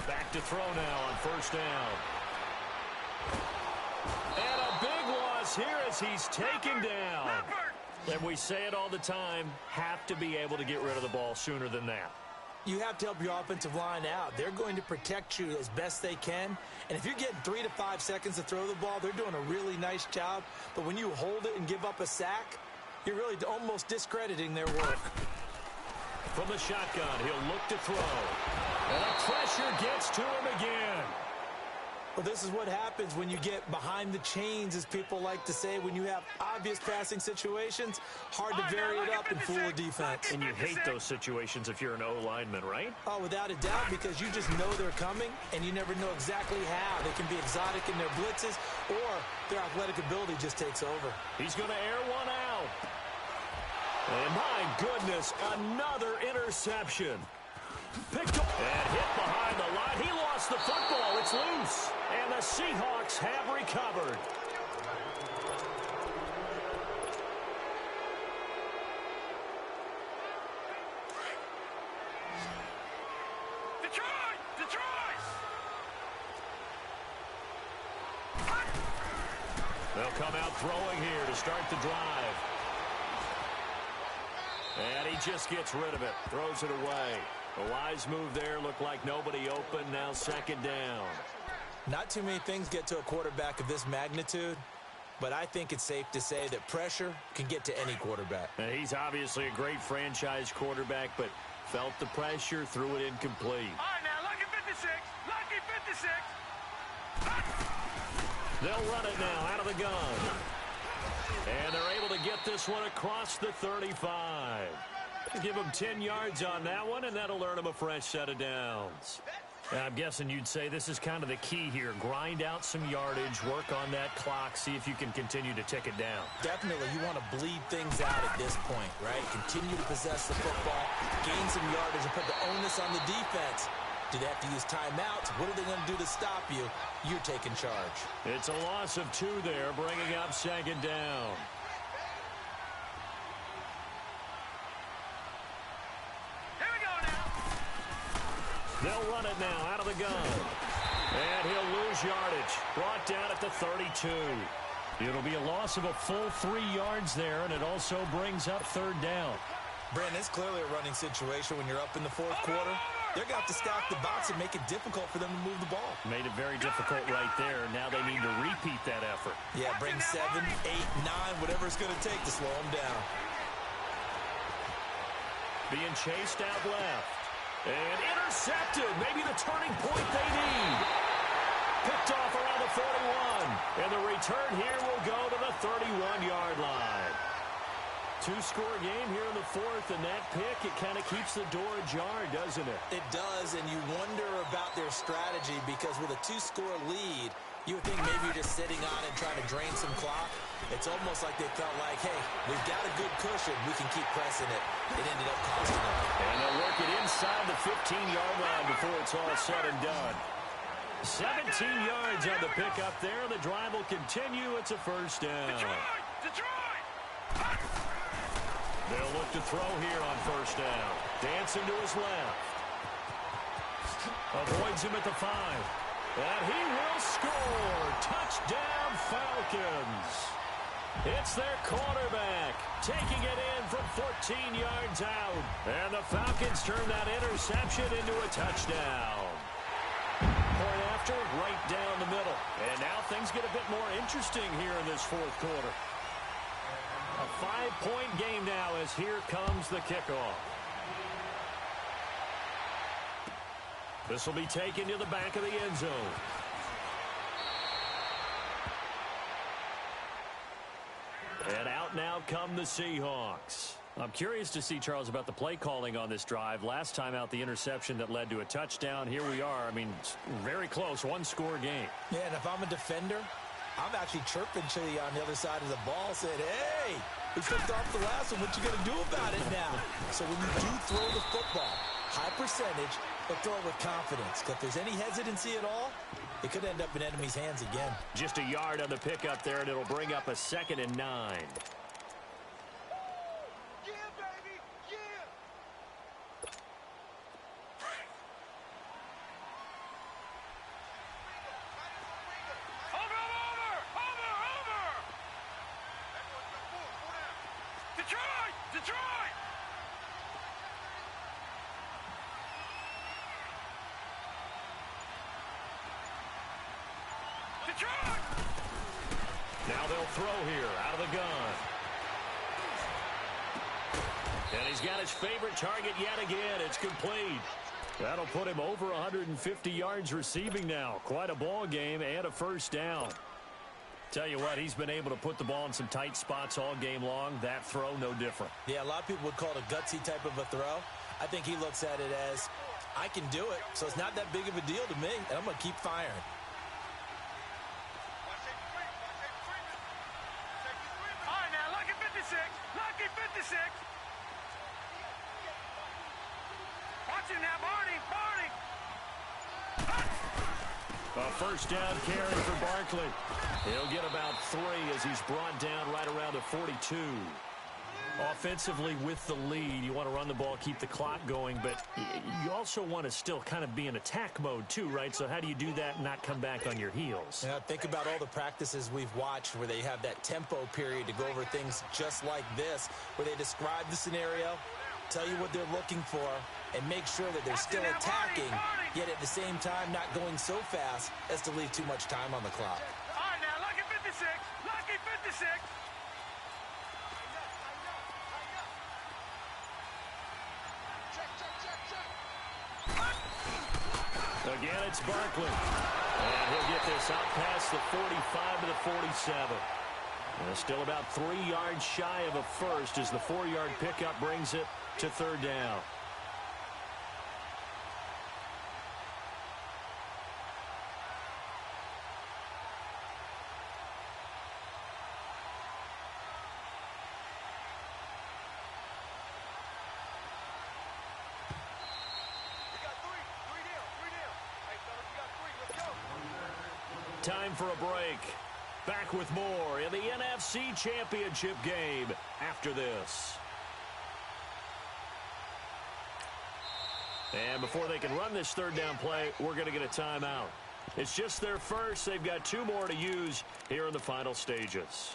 Back to throw now on first down. And a big loss here as he's taken down. And we say it all the time, have to be able to get rid of the ball sooner than that. You have to help your offensive line out. They're going to protect you as best they can. And if you're getting 3 to 5 seconds to throw the ball, they're doing a really nice job. But when you hold it and give up a sack, you're really almost discrediting their work. From the shotgun, he'll look to throw. And the pressure gets to him again. Well, this is what happens when you get behind the chains, as people like to say. When you have obvious passing situations, hard to vary it up and fool a defense. And you hate those situations if you're an O-lineman, right? Oh, without a doubt, because you just know they're coming, and you never know exactly how. They can be exotic in their blitzes, or their athletic ability just takes over. He's going to air one out. And my goodness, another interception. Picked up and hit behind the line. He lost the football. It's loose. And the Seahawks have recovered. Detroit! Detroit! They'll come out throwing here to start the drive. And he just gets rid of it. Throws it away. A wise move there. Looked like nobody open. Now second down. Not too many things get to a quarterback of this magnitude, but I think it's safe to say that pressure can get to any quarterback. And he's obviously a great franchise quarterback, but felt the pressure, threw it incomplete. All right, now, lucky 56. Lucky 56. They'll run it now out of the gun. And they're able to get this one across the 35. Give them 10 yards on that one, and that'll earn them a fresh set of downs. I'm guessing you'd say this is kind of the key here. Grind out some yardage, work on that clock, see if you can continue to tick it down. Definitely, you want to bleed things out at this point, right? Continue to possess the football, gain some yardage, and put the onus on the defense. Do they have to use timeouts? What are they going to do to stop you? You're taking charge. It's a loss of 2 there, bringing up second down. They'll run it now out of the gun. And he'll lose yardage. Brought down at the 32. It'll be a loss of a full 3 yards there, and it also brings up third down. Brandon, it's clearly a running situation when you're up in the fourth quarter. They're going to have to stack the box and make it difficult for them to move the ball. Made it very difficult right there. Now they need to repeat that effort. Yeah, bring 7, 8, 9, whatever it's going to take to slow them down. Being chased out left. And intercepted. Maybe the turning point they need. Picked off around the 41. And the return here will go to the 31-yard line. two-score game here in the fourth, and that pick, it kind of keeps the door ajar, doesn't it? It does, and you wonder about their strategy because with a two-score lead, you would think maybe you're just sitting on it trying to drain some clock. It's almost like they felt like, hey, we've got a good cushion. We can keep pressing it. It ended up costing them. And they'll work it inside the 15-yard line before it's all said and done. 17 yards on the pickup there. The drive will continue. It's a first down. Detroit! They'll look to throw here on first down. Dancing to his left. Avoids him at the 5. And he will score. Touchdown, Falcons. It's their quarterback taking it in from 14 yards out. And the Falcons turn that interception into a touchdown. Point after, right down the middle. And now things get a bit more interesting here in this fourth quarter. A 5-point game now as here comes the kickoff. This will be taken to the back of the end zone. And out now come the Seahawks. I'm curious to see, Charles, about the play calling on this drive. Last time out, the interception that led to a touchdown. Here we are. I mean, very close, one-score game. Yeah, and if I'm a defender, I'm actually chirping to you on the other side of the ball, saying, hey, we picked off the last one. What you going to do about it now? So when you do throw the football, high percentage, but throw it with confidence. Because if there's any hesitancy at all, it could end up in enemy's hands again. Just a yard on the pickup there, and it'll bring up a 2nd and 9. Yeah, baby! Yeah! Over! Detroit! Detroit! Detroit! Now they'll throw here out of the gun. And he's got his favorite target yet again. It's complete. That'll put him over 150 yards receiving now. Quite a ball game and a first down. Tell you what, he's been able to put the ball in some tight spots all game long. That throw, no different. Yeah, a lot of people would call it a gutsy type of a throw. I think he looks at it as, I can do it, so it's not that big of a deal to me, and I'm going to keep firing. All right, now, lucky 56. Lucky 56. Watch him now, Barney. A first down carry for Barkley. He'll get about 3 as he's brought down right around the 42. Offensively with the lead, you want to run the ball, keep the clock going, but you also want to still kind of be in attack mode too, right? So how do you do that and not come back on your heels? Yeah, think about all the practices we've watched where they have that tempo period to go over things just like this, where they describe the scenario, tell you what they're looking for, and make sure that they're still attacking, yet at the same time not going so fast as to leave too much time on the clock. All right, now, lucky 56. Lucky 56. Again, it's Barkley. And he'll get this out past the 45 to the 47. And still about 3 yards shy of a first as the 4-yard pickup brings it to 3rd down. Time for a break. Back with more in the NFC Championship game after this. And before they can run this 3rd down play, we're going to get a timeout. It's just their first. They've got 2 more to use here in the final stages.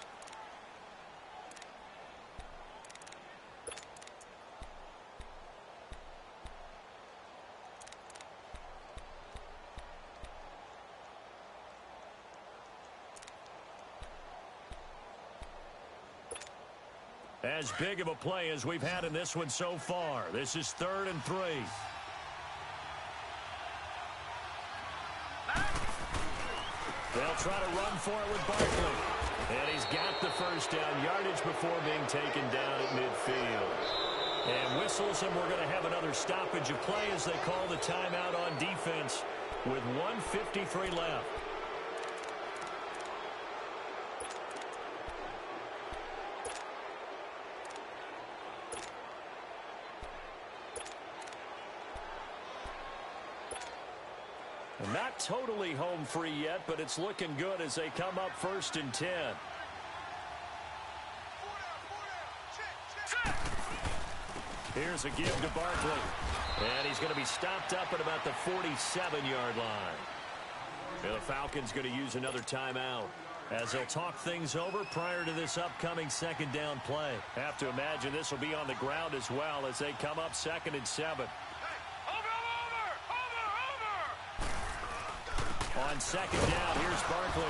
As big of a play as we've had in this one so far. This is 3rd and 3. They'll try to run for it with Barkley. And he's got the first down yardage before being taken down at midfield. And whistles, and we're going to have another stoppage of play as they call the timeout on defense with 1:53 left. Not totally home free yet, but it's looking good as they come up 1st and 10. Here's a give to Barkley. And he's going to be stopped up at about the 47-yard line. The Falcons going to use another timeout as they'll talk things over prior to this upcoming second down play. Have to imagine this will be on the ground as well as they come up 2nd and 7. On 2nd down, here's Barkley.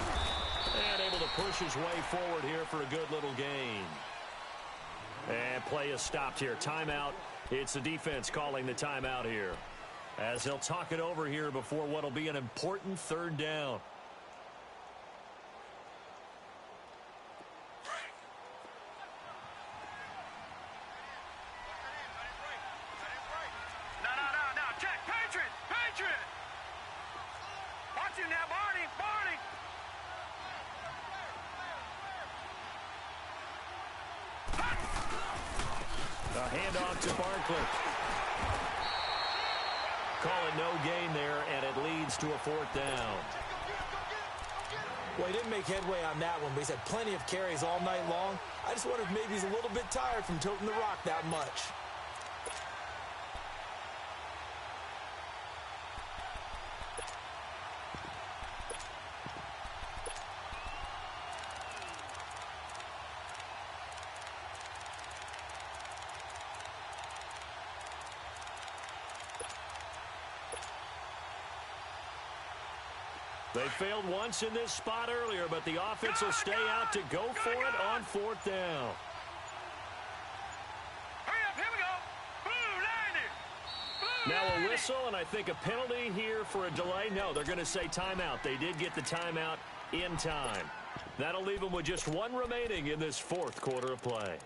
And able to push his way forward here for a good little gain. And play is stopped here. Timeout. It's the defense calling the timeout here, as they'll talk it over here before what will be an important 3rd down. No. Check. Patriot. Watch him now, Barney. A handoff to Barkley. Calling no gain there, and it leads to a 4th down. Well, he didn't make headway on that one, but he's had plenty of carries all night long. I just wonder if maybe he's a little bit tired from toting the rock that much. They failed once in this spot earlier, but the offense will stay out to go for it on 4th down. Hurry up, here we go. Blue 90. Now a whistle, and I think a penalty here for a delay. No, they're going to say timeout. They did get the timeout in time. That'll leave them with just 1 remaining in this 4th quarter of play.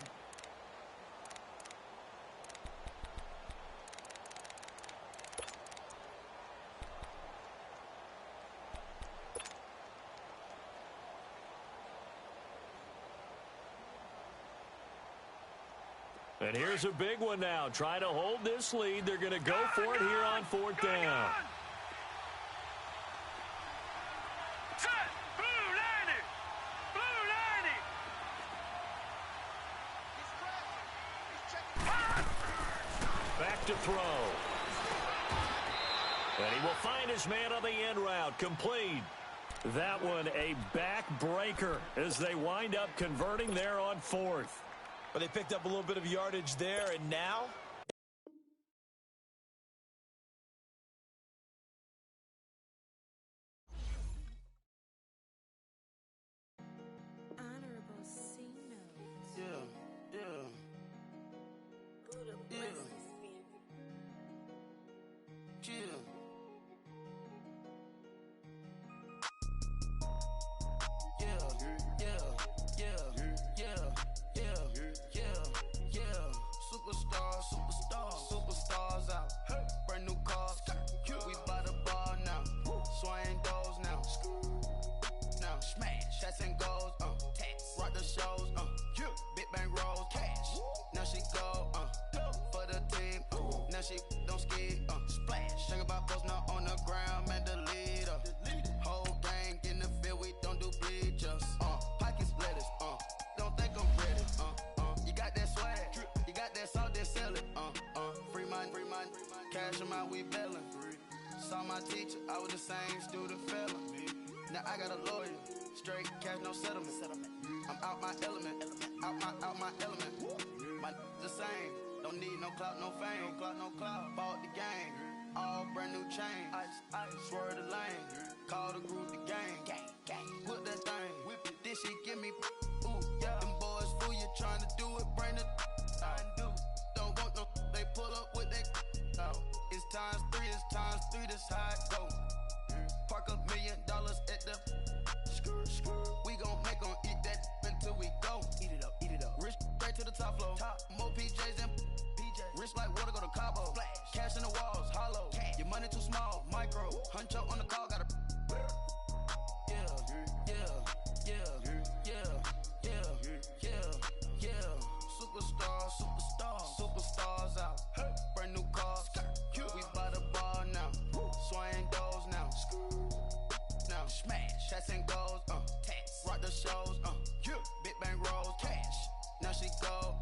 And here's a big one now. Trying to hold this lead. They're going to go for it here on 4th down. Set. Blue 90. Back to throw. And he will find his man on the end route. Complete. That one a backbreaker as they wind up converting there on 4th. But they picked up a little bit of yardage there, and now Honorable C notes. Yeah. Buddha Yeah. blesses me. Yeah. Superstars out. Brand new cars. We by the bar now. Swaying doors now. Now smash. Shots and goals. Rock the shows. Big bang rolls. Cash. Now she go. For the team. Now she don't ski. Splash. Think about post now on the ground. Man, the leader. Whole gang in the field. We don't do bleachers. Pockets lettuce. Don't think I'm ready. You got that swag. You got that salt, then sell it. Free mind. Cash them out, we bailin'. Saw my teacher, I was the same student fella. Now I got a lawyer. Straight cash, no settlement. I'm out my element. Out my element. My the same. Don't need no clout, no fame. No clout. Bought the game. All brand new chain. Ice. Swerve the lane. Call the group the gang. Whip that thing. Whip it. This shit give me. Ooh, yeah. Them boys fool you trying to do it. Bring the. Don't want no. They pull up with that. It's times 3. This how it go. Park $1 million at the. We gon' make 'em eat that until we go. flow. More PJs than rich like water, go to Cabo. Cash in the walls, hollow. Your money too small, micro. Huncho on the call, got a. Superstars out. Brand new cars. We by the bar now. Swaying doors now. Now smash. Shots and goals. Rock the shows. Big bang rolls. Cash. Now she go.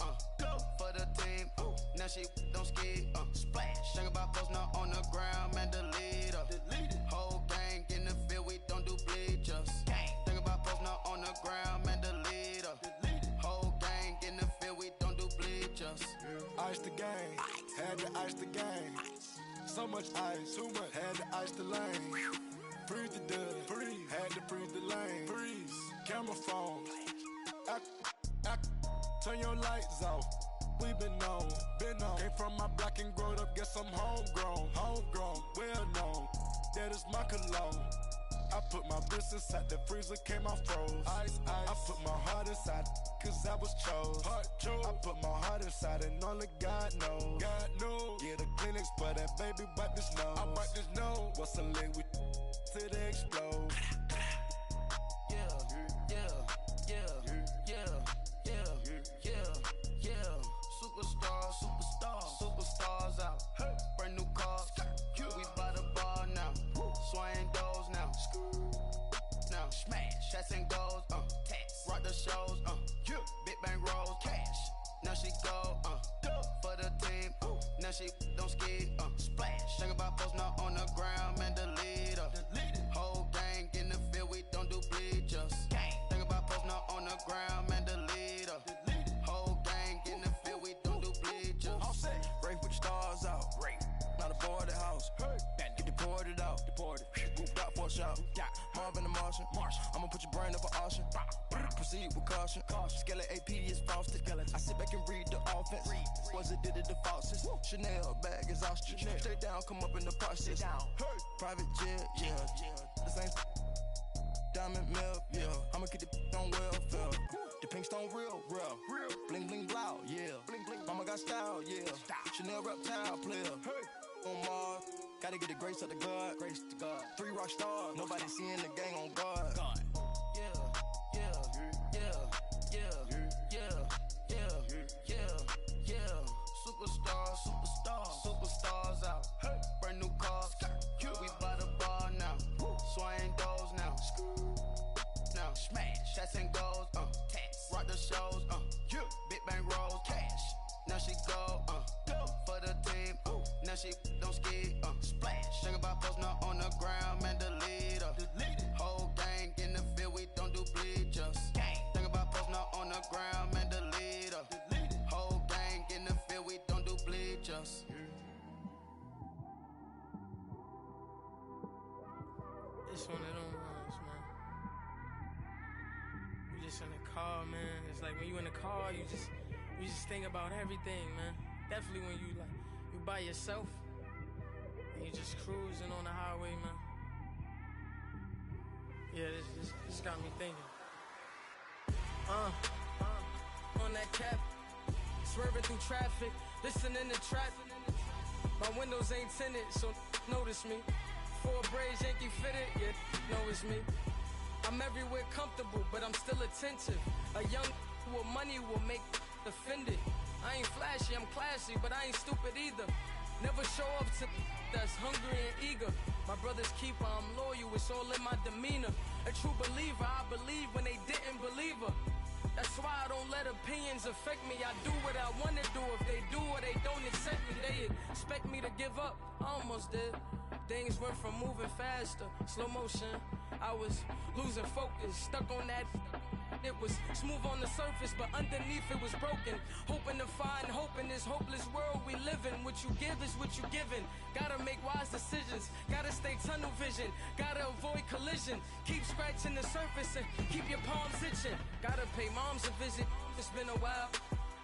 For the team. Now she don't ski. Splash. Think about post now on the ground. Man, delete her. Whole gang in the field. We don't do bleachers. Think about post now on the ground. Man, delete her. Whole gang in the field. We don't do bleachers. Ice the game, had to ice the game. So much ice, too much, had to ice the lane. Freeze the dud, freeze, had to freeze the lane. Freeze, camera phone. Turn your lights off. We been on. Came from my block and growed up, guess I'm homegrown, well known. That is my cologne. I put my wrist inside the freezer, came out froze. Ice. I put my heart inside, cause I was chose. I put my heart inside and only God knows. Yeah, the clinics, but that baby bite this nose. I bite this nose. What's a leg with till they explode? Superstars out. Brand new cars. We by the bar now. Swaying doors now. Now smash. Shots and goals. Rock the shows. Big bang rolls. Cash. Now she go. For the team. Now she don't ski. Splash. Think about post now on the ground. Man, delete her. Whole gang in the field. We don't do bleachers. Think about post now on the ground. Man, delete her. Whole gang in the field. We don't do bleachers. All set. Break with the stars out. Not aboard the house. Get deported out. Moved out for a shot. Marvin the Martian. I'ma put your brain up for auction. Proceed with caution. Skeleton AP is frosted. I sit back and read the offense. Was it did it the falsest? Chanel bag is ostrich. Stay down, come up in the process. Private jet, yeah. The same diamond milk, yeah. I'ma get the on welfare. The pink stone real. Bling bling blow, yeah. Mama got style, yeah. Chanel reptile player. On Mars, gotta get the grace of the God. 3 rock stars, nobody seeing the gang on guard. Superstars out. Brand new cars. We by the bar now. Swaying doors now. Now smash. Shots and goals. Rock the shows. Big bang rolls. Cash. Now she go. For the team. Now she don't ski. Splash. Think about post now on the ground. Man, delete her. Whole gang in the field. We don't do bleachers. Think about post now on the ground. Man, delete her. Whole gang in the field. We don't do bleachers. It's one of them ones, man. You just in the car, man. It's like when you in the car, you just think about everything, man. Definitely when you by yourself and you just cruising on the highway, man. Yeah, this got me thinking. On that cap, swerving through traffic, listening to trap. My windows ain't tinted, so notice me. 4 braids, Yankee fitted, yeah, know it's me. I'm everywhere comfortable, but I'm still attentive. A young with money will make offended. I ain't flashy, I'm classy, but I ain't stupid either. Never show up to that's hungry and eager. My brother's keeper, I'm loyal, it's all in my demeanor. A true believer, I believe when they didn't believe her. That's why I don't let opinions affect me. I do what I want to do. If they do or they don't accept me, they expect me to give up. I almost did. Things went from moving faster, slow motion. I was losing focus, stuck on that. It was smooth on the surface, but underneath it was broken. Hoping to find hope in this hopeless world we live in. What you give is what you given. Gotta make wise decisions. Gotta stay tunnel vision. Gotta avoid collision. Keep scratching the surface and keep your palms itching. Gotta pay moms a visit. It's been a while.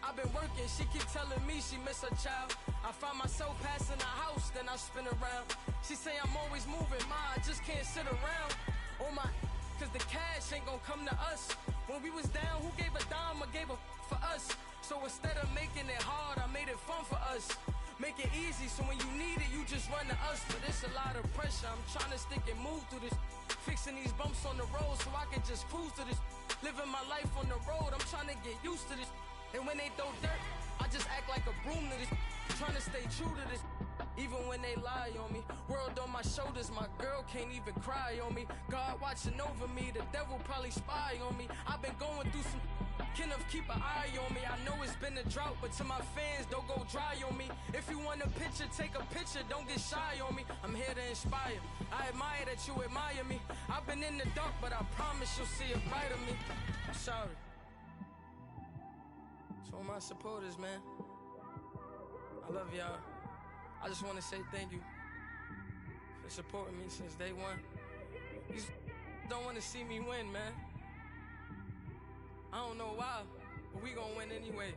I've been working, she keep telling me she miss her child. I find myself passing the house, then I spin around. She say I'm always moving, ma, I just can't sit around. Oh my, cause the cash ain't gonna come to us. When we was down, who gave a dime or gave a for us? So instead of making it hard, I made it fun for us. Make it easy, so when you need it, you just run to us. But it's a lot of pressure, I'm trying to stick and move through this. Fixing these bumps on the road so I can just cruise to this. Living my life on the road, I'm trying to get used to this. And when they throw dirt, I just act like a broom to this. Trying to stay true to this. Even when they lie on me, world on my shoulders, my girl can't even cry on me. God watching over me, the devil probably spy on me. I've been going through some, Kenneth keep an eye on me. I know it's been a drought, but to my fans, don't go dry on me. If you want a picture, take a picture, don't get shy on me. I'm here to inspire, I admire that you admire me. I've been in the dark, but I promise you'll see a brighter me. I'm sorry. To all my supporters, man, I love y'all. I just want to say thank you for supporting me since day one. You just don't want to see me win, man. I don't know why, but we gonna win anyway.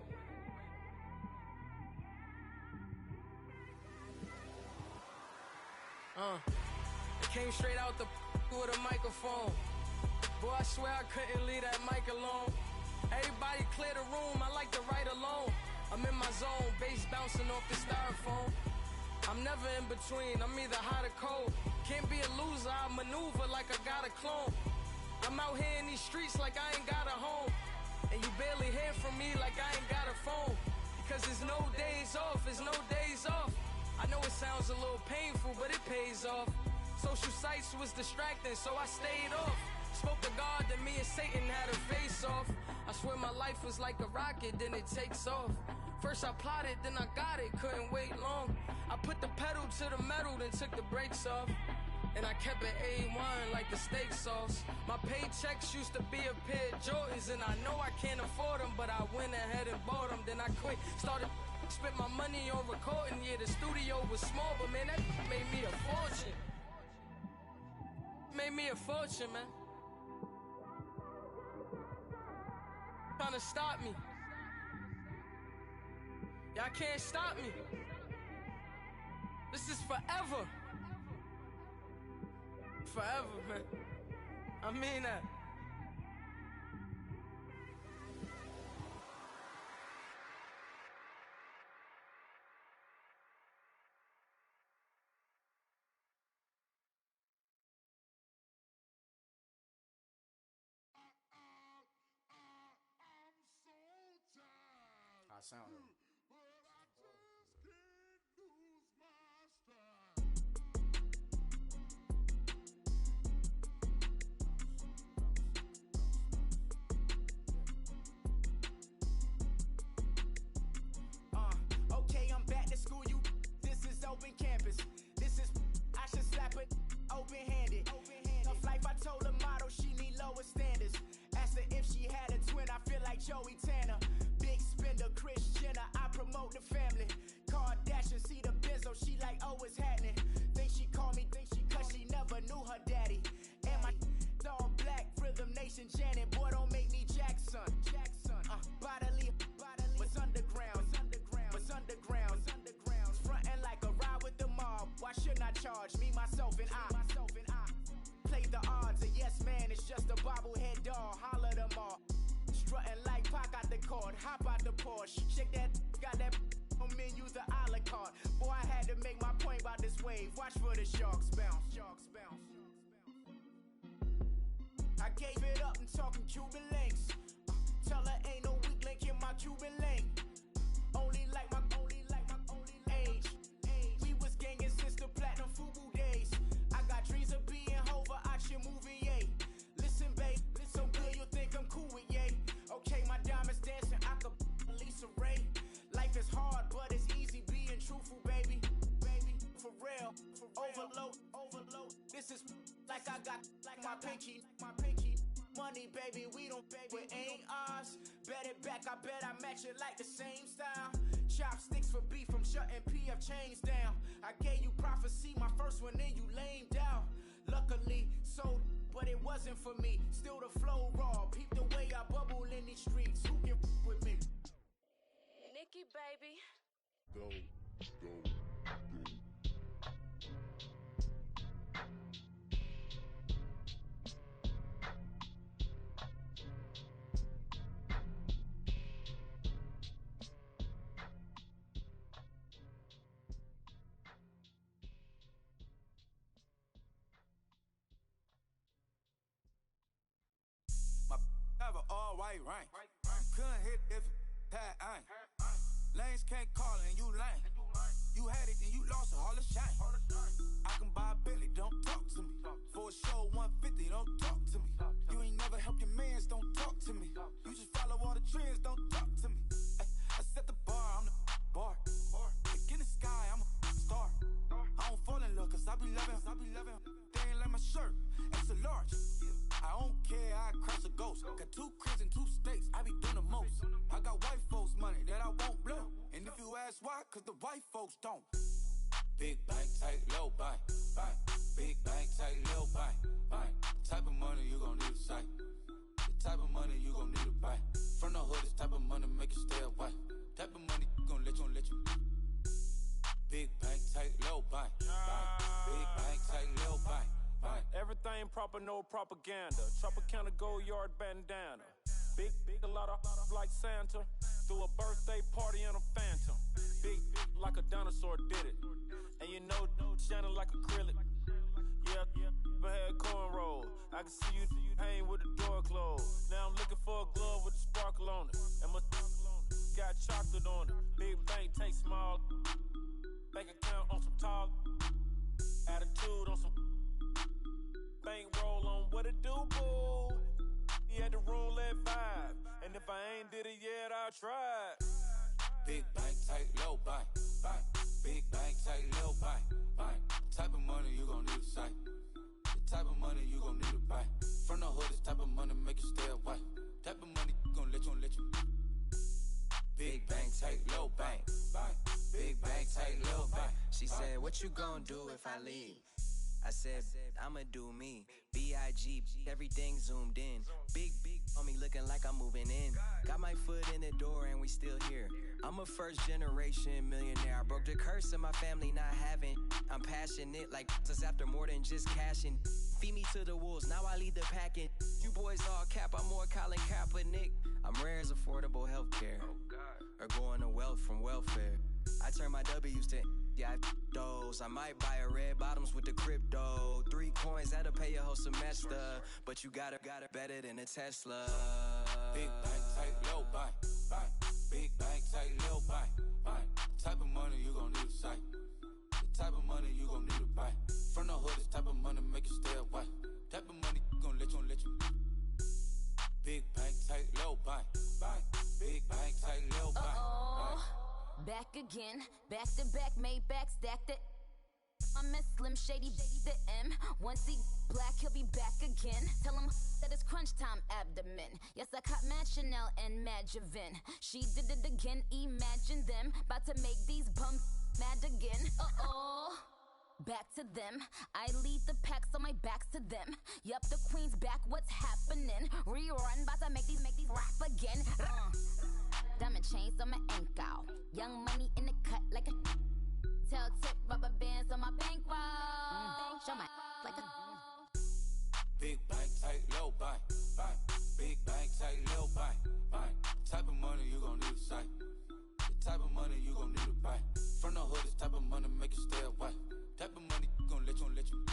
I came straight out the with a microphone. Boy, I swear I couldn't leave that mic alone. Everybody clear the room, I like to write alone. I'm in my zone, bass bouncing off the styrofoam. I'm never in between, I'm either hot or cold. Can't be a loser, I maneuver like I got a clone. I'm out here in these streets like I ain't got a home. And you barely hear from me like I ain't got a phone. Because there's no days off, there's no days off. I know it sounds a little painful, but it pays off. Social sites was distracting, so I stayed off. Spoke to God that me and Satan had a face off. I swear my life was like a rocket, then it takes off. First I plotted, then I got it, couldn't wait long. I put the pedal to the metal, then took the brakes off. And I kept it A1 like the steak sauce. My paychecks used to be a pair of Jordans, and I know I can't afford them, but I went ahead and bought them. Then I quit, started, spent my money on recording. Yeah, the studio was small, but man, that made me a fortune. Made me a fortune, man. Trying to stop me. Y'all can't stop me. This is forever. Forever, man. I mean that. I sound it. Okay, I'm back to school, you. This is open campus. This is, I should slap it open-handed. Tough life, I told her motto, she need lower standards. Asked her if she had a twin, I feel like Joey Tanner. Big spender, Kris Jenner, I promote the family. Kardashian, see the benzo, she like, oh, it's happening. Think she called me, cause she never knew her daddy. And my all black, Rhythm Nation, Janet, boy, don't make me Jackson. Bodily, what's underground, what's underground, frontin' like a ride with the mob. Why shouldn't I charge me, myself, and I? Play the odds, a yes man, it's just a bobblehead doll. Holler them all. Strutting like Pac out the court, hop out the Porsche. Shake that, got that on menu, the a la carte. Boy, I had to make my point about this wave. Watch for the sharks bounce. I gave it up and talking Cuban links. Tell her ain't no weak link in my Cuban link. Only like my age. We was gangin' since the platinum FUBU days. I got dreams of being Hova, action movie, yay. Listen, babe, so good you think I'm cool with yay. Okay, my diamonds dancing, I could Lisa Ray. Life is hard, but it's easy being truthful, baby. For real, overload. This is like I got like my pinky. Money, baby, we don't pay, it ain't ours. Bet it back, I bet I match it like the same style. Chopsticks for beef, I'm shutting PF chains down. I gave you prophecy, my first one, then you lamed out. Luckily, sold, but it wasn't for me. Still the flow raw, peep the way I bubble in these streets. Who can with me? Nikki, baby. Go. white rain. Couldn't hit if it had ain't. Lanes can't call it and you lame. You had it and you lost it, all the shame. I can buy a Billy, don't talk to me. For a show 150, don't talk to me. You ain't never help your mans, don't talk to me. You just follow all the trends, don't talk to me. I set the bar, I'm the bar. Like in the sky, I'm a star. I don't fall in love cause I be loving. They ain't like my shirt, extra large. I don't care, I crash a ghost. Got 2 cribs in 2 states, I be doing the most. I got white folks money that I won't blow. And if you ask why, cause the white folks don't. Big bank, tight, low bank, bank. Big bank, tight, low bank, bank. The type of money you gon' need to sight. The type of money you gon' need to buy. From the hood, this type of money make you stay away. Type of money gon' let you. Big bank, tight, low bank, bank. Big bank, tight, low bank, bank. Everything proper, no propaganda. Tropicana gold yard bandana. Big, a lot of like Santa. Threw a birthday party in a phantom. Big, like a dinosaur did it. And you know, shining like acrylic. Yeah, but had cornrows. I can see you hang with the door closed. Now I'm looking for a glove with a sparkle on it. And my got chocolate on it. Big bank, take small. Bank account on some tall. Attitude on some. Bankroll on what it do, boo. He had the roulette vibe. And if I ain't did it yet, I'll try. Big bank, tight, low bank, bank. Big bank, tight, low bank, bank. Type of money you gon' need to sight. The type of money you gon' need to buy. From the hood, this type of money make you stay away. Type of money gon' let you. Big bank, tight, low bank, bank. Big bank, tight, low bank. She said, what you gon' do if I leave? I said, I'ma do me. B.I.G. Everything zoomed in. Big on me looking like I'm moving in. Got my foot in the door and we still here. I'm a first generation millionaire. I broke the curse of my family not having. I'm passionate like us after more than just cashing. Feed me to the wolves, now I lead the packing. You boys all cap, I'm more Colin Kaepernick. I'm rare as affordable healthcare. Or going to wealth from welfare. I turn my W's to those. I might buy a red bottoms with the crypto. 3 coins, that'll pay your whole semester. But you got it better than a Tesla. Big bank, tight, low bank, bank. Big bank, tight, low bank, bank. Type of money you gon' need to sight. The type of money you gon' need to buy. From the hood, this type of money make you stay away. Type of money gon' let you. Big bank, tight, low bank, bank. Big bank, tight, low bank, bank. Back again, back to back, made back, stacked it. I'm a Slim Shady, the M. Once he black, he'll be back again. Tell him that it's crunch time abdomen. Yes, I caught Mad Chanel and Mad Javin. She did it again, imagine them. About to make these bums mad again. Back to them. I lead the pack, so my back's to them. Yup, the queen's back, what's happening? Rerun, about to make these rap again. Diamond chains on my ankle. Young money in the cut like a tail tip, rubber bands on my bankroll. Show my like a big bank, tight, low bank, bank. Big bank, tight, low bank, bank. Type of money you gon' need to sight. The type of money you gon' need to buy. From the hood, this type of money make you stay away. Type of money gon' let you.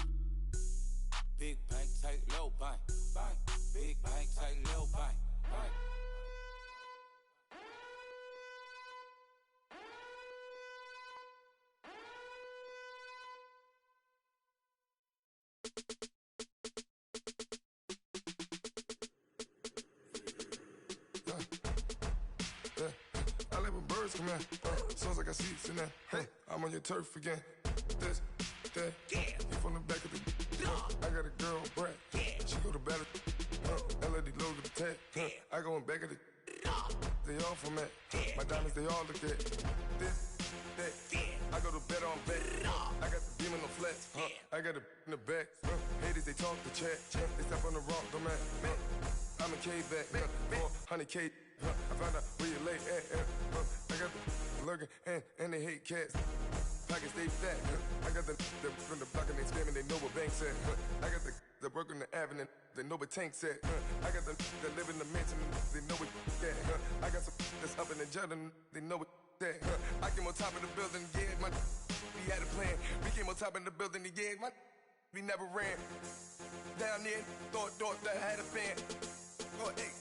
Big bank, tight, low bank, bank. Big bank, tight, low bank, bank. I like when birds come in. Sounds like I seats in there. Hey, I'm on your turf again. This, that, you from the back of the. I got a girl, Brad. She go to battle. LED logo the tag. I go in back of the. They all from that. My diamonds, they all look at. This, that. I go to bed on back. I got the beam in the flats. I got it in the back. Haters, they talk the chat. They step on the rock, the man. I'm a K-back. 400K. I found out where you lay at. I got the lurking and they hate cats. Pockets stay fat. I got the from the block and they spamming, they know what banks at. I got the work on the avenue, they know what tanks at. I got the live in the mansion, they know what that. I got some that's up in the Jordan, they know what that. I came on top of the building, yeah, we had a plan. We came on top of the building, yeah, we never ran. Down there, thought that had a fan. Oh, hey.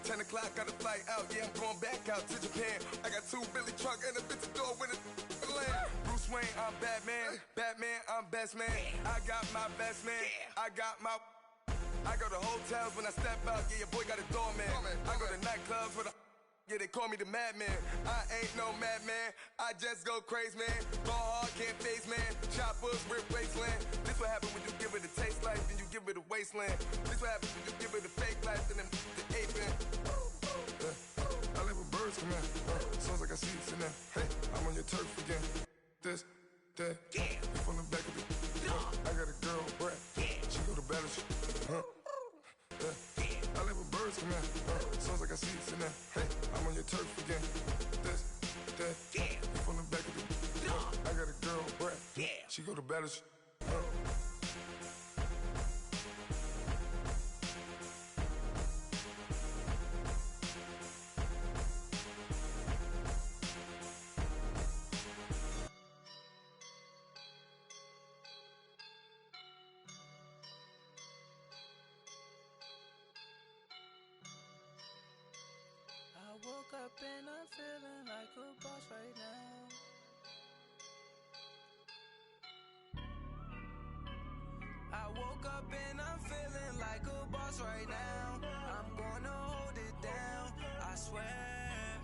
10 o'clock, got a flight out. Yeah, I'm going back out to Japan. I got 2 Billy truck and a bitch door with a land. Bruce Wayne, I'm Batman. Batman, I'm best man. I got my best man. I got my... I go to hotels when I step out. Yeah, your boy got a doorman. I go to nightclubs with a... Yeah, they call me the madman. I ain't no madman. I just go crazy, man. Ball hard, can't face, man. Choppers, rip wasteland. This what happen when you give it a taste life and you give it a wasteland. This what happen when you give it a fake life and then the aping. I live with birds come in. Sounds like I see it in there. Hey, I'm on your turf again. This, that. Yeah. From the back of the... I got a girl, Brad. She go to battle. I live with birds come in. Sounds like I see it in there. Hey, I'm on your turf again. This, that. Yeah. From the back of the... I got a girl, Brad. She go to battle. I woke up and I'm feeling like a boss right now. I woke up and I'm feeling like a boss right now. I'm gonna hold it down, I swear.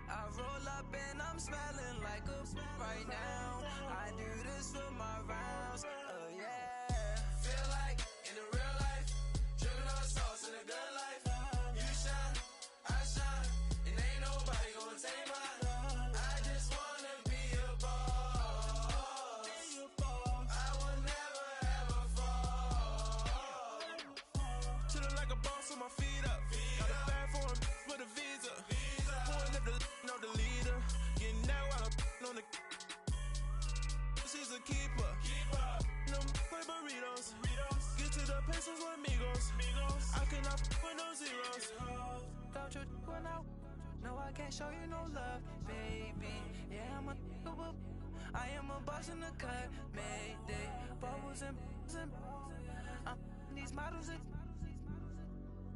I roll up and I'm smelling like a right now. I do this for my rounds, oh yeah. Feel like in the real life, dripping on sauce in the good life. You shine, I shine, and ain't nobody gonna take mine. I just wanna be a boss. I will never ever fall. Chillin' like a boss with my feet up. Got a bag for him with a visa. Pulling up the know the leader. Getting that while I'm on the. She's a keeper. No play burritos. Get to the pesos with amigos. I cannot with no zeros. Without you going out. No, I can't show you no love, baby. Yeah, I'm a whoop. I am a boss in the cut. Mayday. Bubbles and I'm these models.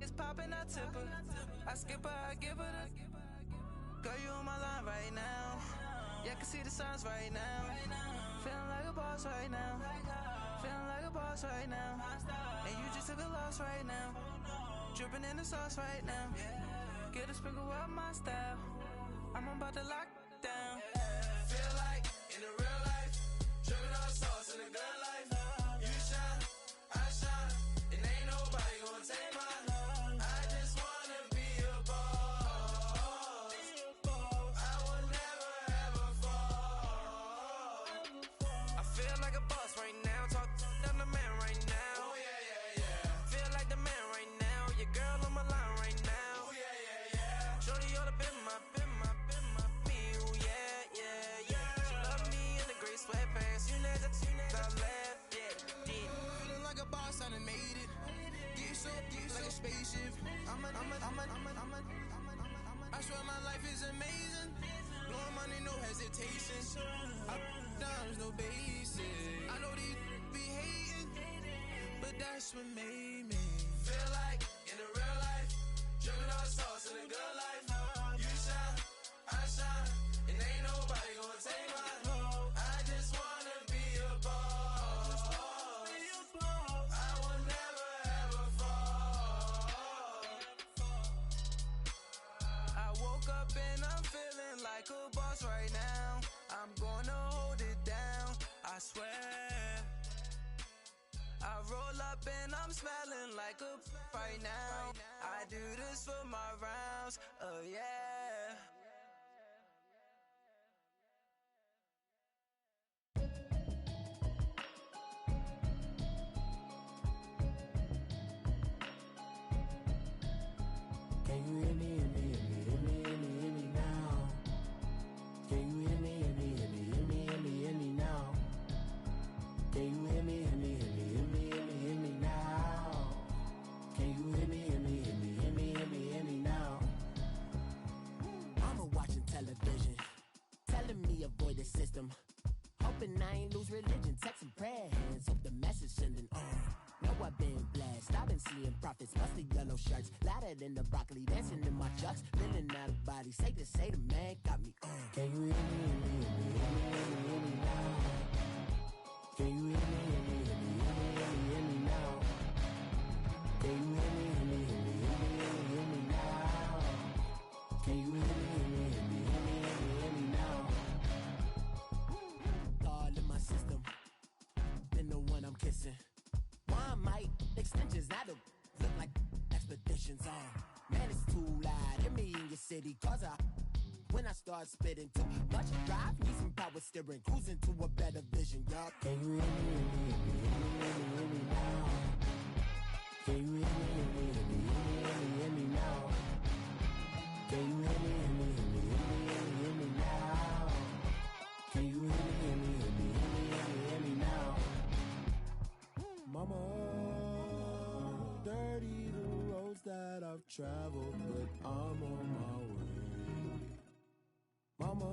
It's popping, I tip her. I skip her, I give her the. Girl, you on my line right now. Yeah, I can see the signs right now. Feeling like a boss right now. Feeling like a boss right now. And you just took a loss right now. Dripping in the sauce right now. Get a sprinkle up my style. I'm about to lock down. Feel like in the real life, dripping on sauce in the good life. You shine, I shine, and ain't nobody gonna take mine. I just wanna be a boss. I will never ever fall. I feel like a boss right now. Talk to the man right now. Oh yeah. Feel like the man right now. Your girl on my line right now. Oh yeah. Shorty ought to be my me. Oh yeah. She love me in the gray sweatpants. You know that I left. Yeah. Feeling like a boss, I done made it. Get so like a spaceship. I swear my life is amazing. Blowing money, no hesitation. Up, downs, no basic. I know these be hating, but that's what made me. Feel like in the real life, dripping on sauce in the good life. You shine, I shine, and ain't nobody gonna take mine. I just wanna be a boss. I will never ever fall. I woke up and I'm feeling like a boss right now. I'm gonna hold it down, I swear. I roll up and I'm smelling like a right now. I do this for my rounds, oh yeah. Can you hear me now? Can you hear me now? Can you hear me now? Can you hear me now? Mama watching television, telling me avoid the system. Hoping I ain't lose religion, texting prayer hands, hope the message sending on. know I've been blessed. I've been seeing prophets, mostly yellow shirts, louder than the broccoli, dancing in my chucks, feeling out of body. Say the man got me. Can you hear me, hear me now? Can you hear me, hear me now? Can you hear me, hear me now? Can you hear me, hear me now? God in my system, then the one I'm kissing. One might extensions that'll look like expeditions on. Man, it's too loud. Hear me in your city, cause when I start spitting too much drive, need some power steering, cruising to a better vision, y'all. Can you hear me, hear me now? Can you hear me, hear me now? Can you hear me, hear me now? Can you hear me, hear me now? Mama, dirty the roads that I've traveled, but I'm on my way. Mama,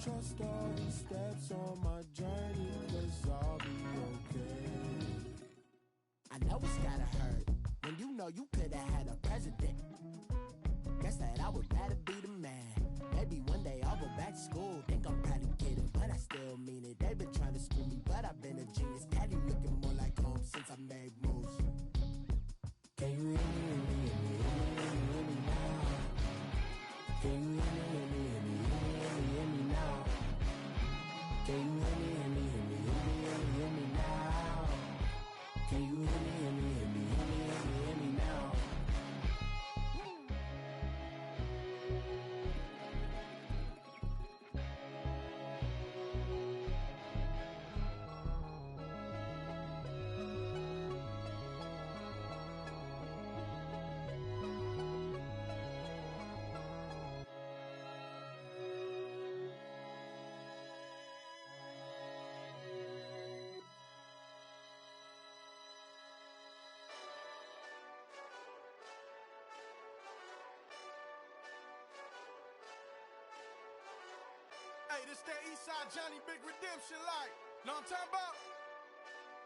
trust all the steps on my journey, 'cause I'll be okay. I know it's gotta hurt when you know you could've had a president. Guess that I would rather be the man. Maybe one day I'll go back to school. Think I'm probably kidding, but I still mean it. They've been trying to school me, but I've been a genius. Caddy looking more like home since I made moves. Can you hear me, hear me now? Can you hear me, hear me now? Can you hear me, hear me now? Can you hear me, hear me now? Hey, this that Eastside Johnny Big Redemption like. Know what I'm talking about?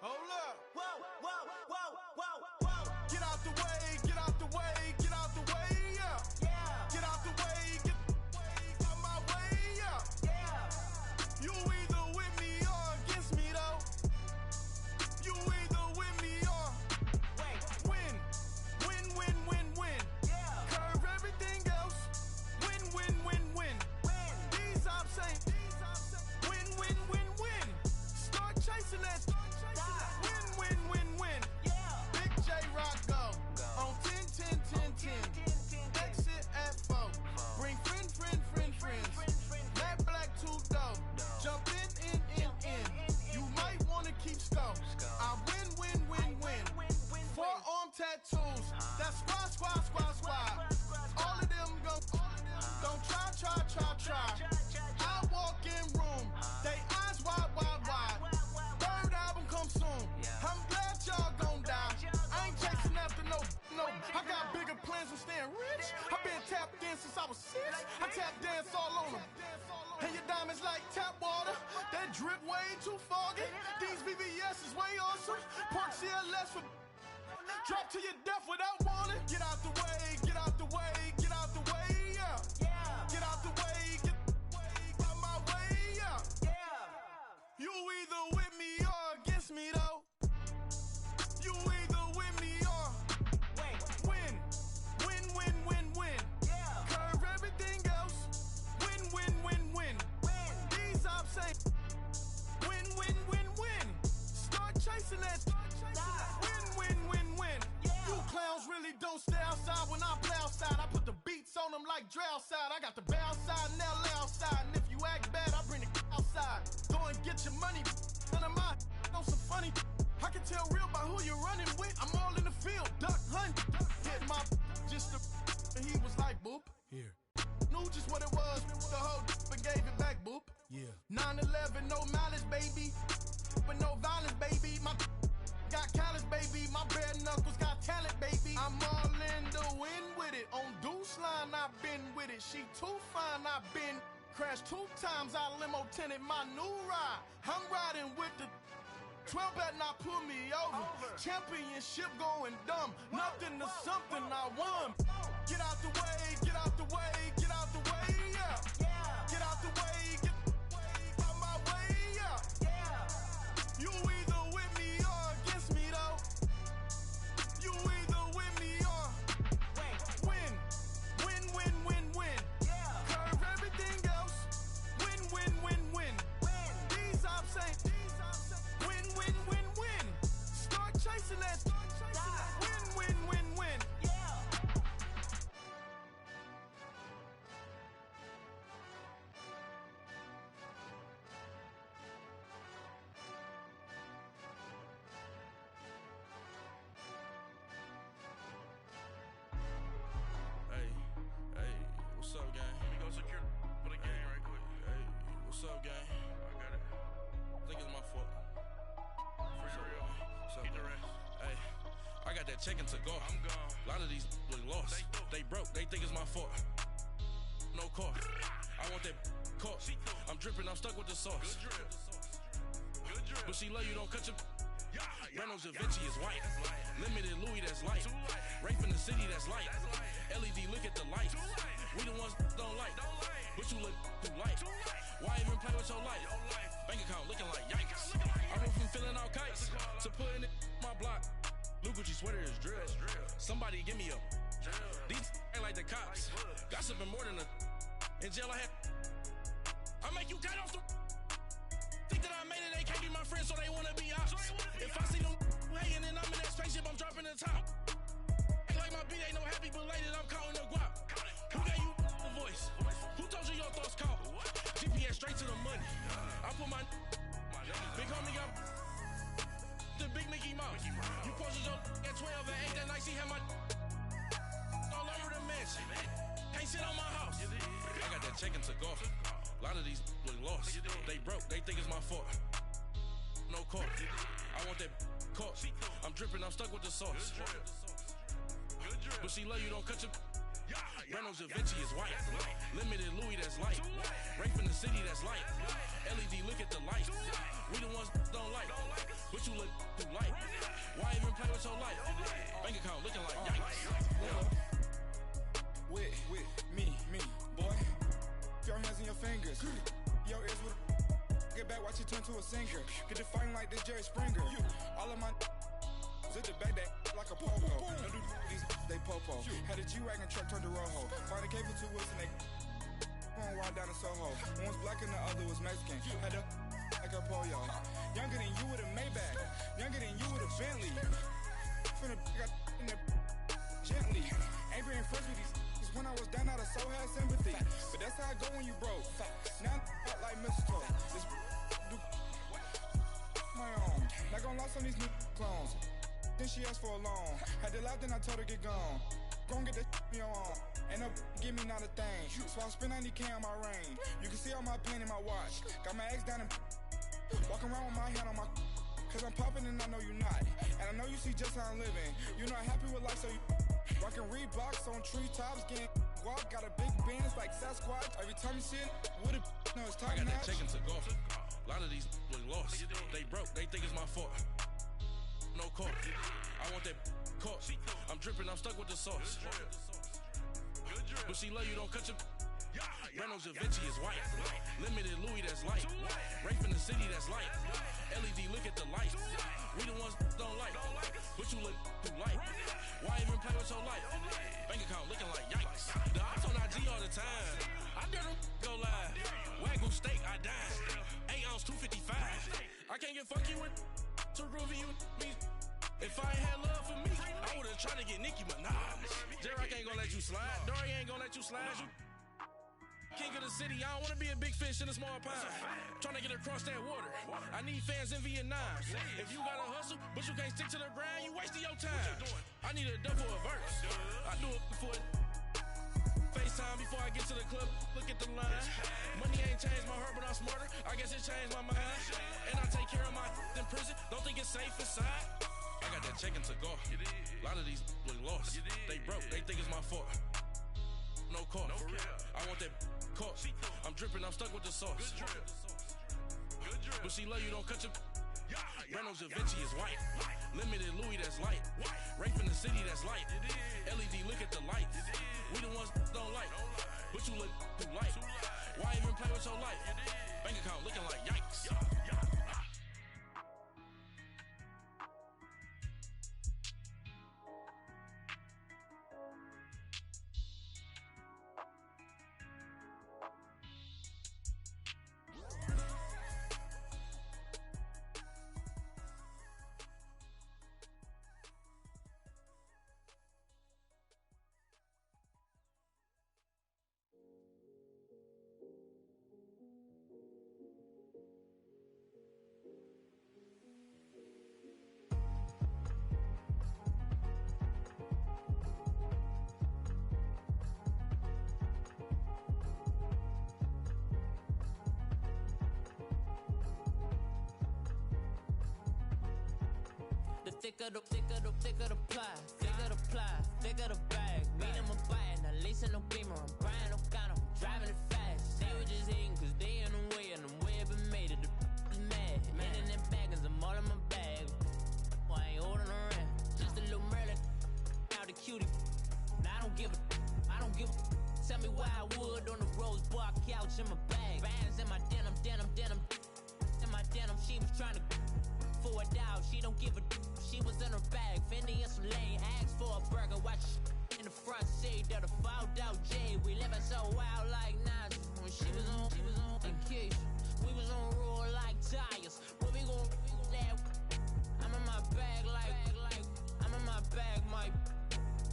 Hold up. Whoa, whoa, whoa, whoa, whoa. Get out the way, get out the way, get out the way, yeah. Yeah. Get out the way, get out my way, yeah. Yeah. You either with me or against me though. You either with me or win. Win, win, win, win. Yeah. Curve everything else. Win, win, win, win. These I'm saying. Win, win, win, win. Start chasing that. Win, win, win, win. Yeah. Big J Rock go. On 10, 10, 10, 10. Exit at 4. Bring friends. Matt Black 2 dope. Jump in. You might wanna keep score. I win, win, win, win. Forearm tattoos. That's squad. All of them go. Don't try. I walk in room. They eyes wide. Third album come soon. I'm glad y'all gon' die. I ain't chasing after no. I got bigger plans than staying rich. I been tapped in since I was 6. I tap dance all on them. And your diamonds like tap water. That drip way too foggy. These VVS is way awesome. Park CLS for drop to your death without warning. Get out the way, get out the way, get out the way, yeah. Yeah. Get out the way, get out my way, yeah. Yeah. You either with me or against me though. You either with me or win. Win, win, win, win. Yeah. Curve everything else. Win, win, win, win. These I'm saying. Win, win, win, win. Start chasing that. Win, win, win, win. You clowns really don't stay outside when I play outside. I put the beats on them like Dre outside. I got the bow side and LA outside. And if you act bad, I bring the outside. Go and get your money. None of my know some funny. I can tell real by who you're running with. I'm all in the field. Duck hunt. Hit my just the and he was like, boop. Here. Knew just what it was. The whole and gave it back, boop. Yeah. 9/11, no malice, baby. But no violence, baby. My got callous, baby. My bare knuckles got talent, baby. I'm all in the wind with it. On Deuce Line, I've been with it. She too fine, I've been crashed 2 times. I limo tinted my new ride. I'm riding with the 12 better not pull me over. Championship going dumb. Nothing to something I won. Get out the way, get out the way, get out the way, yeah. Get out the way, get out my way, yeah. You either with me or against me, though. You either with me or win. Win, win, win, win. Curve everything else. Win, win, win, win. These I'm saying. Win, win, win, win. Start chasing that. Win, win, win, win. Hey, what's up, gang? Let me go secure for the game right quick. Hey, what's up, gang? I got it. I think it's my fault. For real. Keep the rest. Hey, I got that check into go. I'm gone. A lot of these look lost. They broke. They think it's my fault. No car. I want that caught. I'm dripping. I'm stuck with the sauce. Good drip. Good drip. But she love you. Don't cut your. Reynolds Da Vinci is white. Limited Louis, that's light. Rape in the city, that's light. LED, look at the light. We the ones don't like. But you look too light. Why even play with your life? Bank account looking like yikes. I went from filling out kites to putting it in my block. Blue Gucci sweater is drill. Somebody give me a. These ain't like the cops. Gossiping more than a. In jail I had. I make you cut off the. Think that I made it, they can't be my friends, so they wanna be ops. If I see them hanging and I'm in that spaceship, I'm dropping the top. Ain't like my beat ain't no happy belated, I'm counting the guap. Who gave you the voice? Who told you your thoughts count? GPS straight to the money. I put my big homie up the big Mickey Mouse. You posted your at 12 and 8 that night, she had my all over the mansion. Can't sit on my house. I got that check into golf. A lot of these look lost. They broke, they think it's my fault. No car. I want that caught. I'm dripping, I'm stuck with the sauce. But she love you, don't cut your. Reynolds Da Vinci is white. Limited Louis, that's light. Rape in the city, that's light. LED, look at the light. We the ones don't like. But you look too light. Why even play with your life? Bank account looking like yikes. With me, boy. Your hands in your fingers. Your ears with get back, watch you turn to a singer. Get it fighting like this Jerry Springer. All of my at the back that like a pogo. No do these they popo. Had a G-Wagon truck turned to Rojo. Find a cable 2 wheels and they going wild down in Soho. One was black and the other was Mexican. Had a like a pollo. Younger than you with a Maybach. Younger than you with a Bentley. Finna got in the gently. Ain't being friends with these. When I was down out of soul had sympathy. But that's how it go when you broke. Now I'm like mistletoe. This do my own. Not gonna lost on these new clones. Then she asked for a loan. Had to laugh, then I told her get gone. Gon' get that me on. Ain't no give me not a thing. So I spend 90K on my ring. You can see all my pain in my watch. Got my ex down and walking around with my hand on my. Cause I'm popping and I know you not. And I know you see just how I'm living. You're not happy with life, so you rockin' Reeboks on treetops, getting guap. Got a big Benz like Sasquatch. Every time you see it, with it, no, it's top I got notch. that check into golf. A lot of these look lost. They broke, they think it's my fault. No car. I want that caught. I'm dripping, I'm stuck with the sauce. But she love you, don't cut your. Reynolds Da Vinci is white. Limited Louis, that's light. Rape in the city, that's light. LED, look at the light. We the ones don't like. But you look too light. Why even play with your life? Bank account looking like yikes. The ops on IG all the time. I dare them go live. Wagyu steak, I died. 8 ounce, 255. I can't get funky with too groovy you me. If I ain't had love for me, I would've tried to get Nicki Minaj. J-Rock ain't gonna let you slide. Dory ain't gonna let you slide. You king of the city, I don't wanna be a big fish in a small pond. Trying to get across that water. I need fans in Vietnam. If you gotta hustle, but you can't stick to the grind, you wasting your time. I need a dub for a verse. I do it for it. FaceTime before I get to the club, look at the line. Money ain't changed my heart, but I'm smarter. I guess it changed my mind. And I take care of my in prison. Don't think it's safe inside. I got that check into golf. A lot of these look lost. They broke, they think it's my fault. No car. I want that caught. I'm dripping, I'm stuck with the sauce. But she love you, don't cut your. Reynolds Da Vinci is white. Limited Louis, that's light. Rafe in the city, that's light. LED, look at the lights. We the ones don't like. But you look too light. Why even play with your life? Bank account looking like yikes. Thicker the pie, thicker the bag. Mean I'm a buyer, not leasing no beamer. I'm buying no gun, I'm driving it fast. They were just hating cause they in the way, and the way I've been made it, the is mad. Man in them baggins, I'm all in my bag. Well, I ain't holding around, just a little Merlin, out the cutie. Now I don't give a. Tell me why I would on the rose bar couch in my bag. Bands in my denim. In my denim, she was trying to for a doubt, she don't give a. She was in her bag, Fendi and some lane. Asked for a burger, watch in the front seat of the fouled out J. We living so wild like Nas. When she was on vacation, we was on roll like tires. What we gon' that? I'm in my bag like I'm in my bag, my.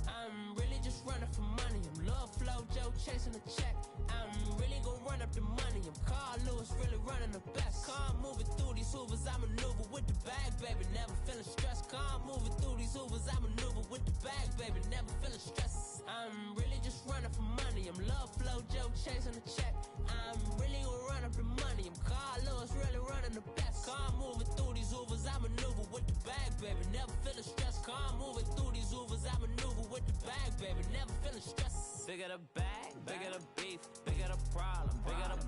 I'm really just running for money. I'm Love Flow Joe chasing the check. I'm really gon' run up the money. I'm Carl Lewis, really running the best. Calm moving through these hoovers, I maneuver with the bag, baby. Never feeling stressed. Calm moving through these hoovers, I maneuver with the bag, baby. Never feeling stressed. I'm really just running for money. I'm Love Flow Joe chasing the check. I'm really gon' run up the money. I'm Carl Lewis, really running the best. Calm moving through these hoovers, I maneuver with the bag, baby. Never feeling stressed. Calm moving through these hoovers, I maneuver with the bag, baby. Never feeling stressed. Bigger the bag, bigger the beef, bigger the problem, bigger the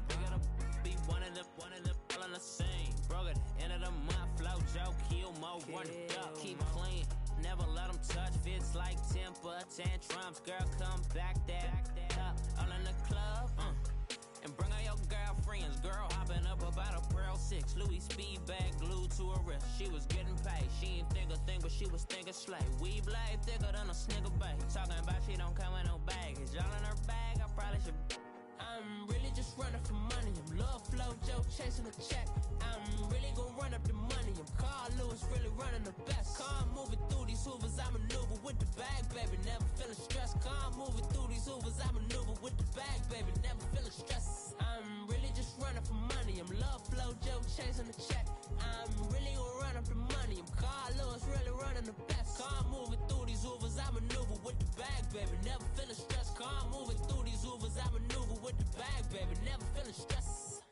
be one of the all in the same. Broke at the end of the month, Flow Joe, kill mo, run it up, keep clean. Never let them touch, fits like temper tantrums. Girl, come back that up, all in the club, and bring all your girlfriends. Girl hopping up about a Pearl 6, Louis speed bag glued to her wrist. She was getting paid, she ain't think a thing, but she was thinking slay. We blade thicker than a snigger bag. Talking about she don't come with no baggage. All in her bag, I probably should. I'm really just running for money. I'm Love Flow Joe chasing the check. I'm really gon' run up the money. I'm Carl Lewis, really running the best. Calm moving through these hoovers, I maneuver with the bag, baby. Never feeling stressed. Calm moving through these hoovers, I maneuver with the bag, baby. Never feeling stressed. I'm really just running for money. I'm Love Flow Joe chasing the check. I'm really gon' run up the money. I'm Carl Lewis, really running the best. Calm moving through these hoovers, I maneuver with the bag, baby. Never feeling stressed. Calm moving through these hoovers, I maneuver with the bag, baby. Never feeling stressed.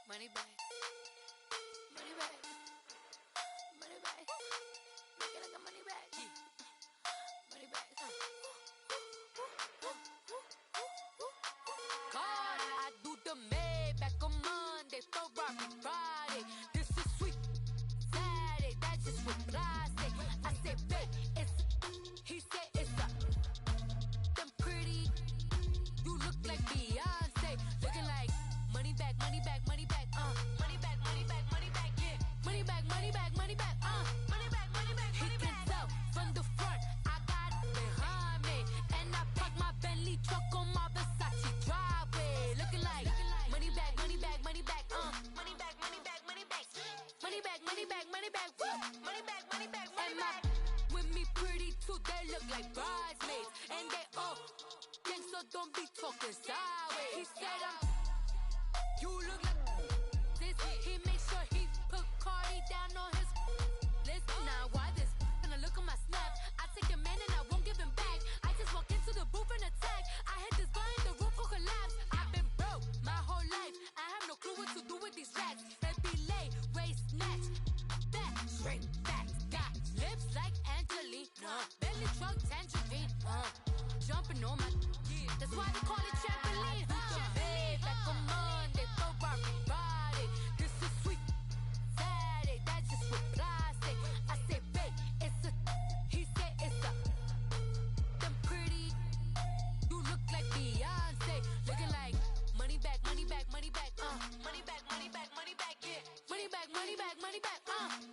Money back. Money back. Money back. Make it like a money back. Money back. God, I do the Maybach on Monday, Ferrari Friday. This is sweet Saturday, that's just what I say. I say, babe, it's he said it's a them pretty. You look like Beyonce, looking like money back, money back, money back, money back, money back, money back, yeah, money back, money back, money back, money back, money back. He can tell from the front, I got it behind me, and I park my Bentley truck on my Versace driveway, looking like money back, money back, money back, money back, money back, money back, money back, money back, money back, money back, money back, money back. With me pretty too, they look like bridesmaids, and they all gang, so don't be talking sideways. He said you look like this. He made sure he put Cardi down on his list. Now why this? Gonna look at my snap. I take a man and I won't give him back. I just walk into the booth and attack. I hit this guy in the roof will collapse. I've been broke my whole life. I have no clue what to do with these racks. They be late, waste snatch. popping on my. That's why they call it trampoline. Back on Monday, Friday. This is sweet Saturday. That's just what plastic. I say, babe, it's a. He said it's a. Them pretty. You look like Beyonce. Looking like money back, money back, money back. Money back, money back, money back. Yeah. Money back, money back, money back.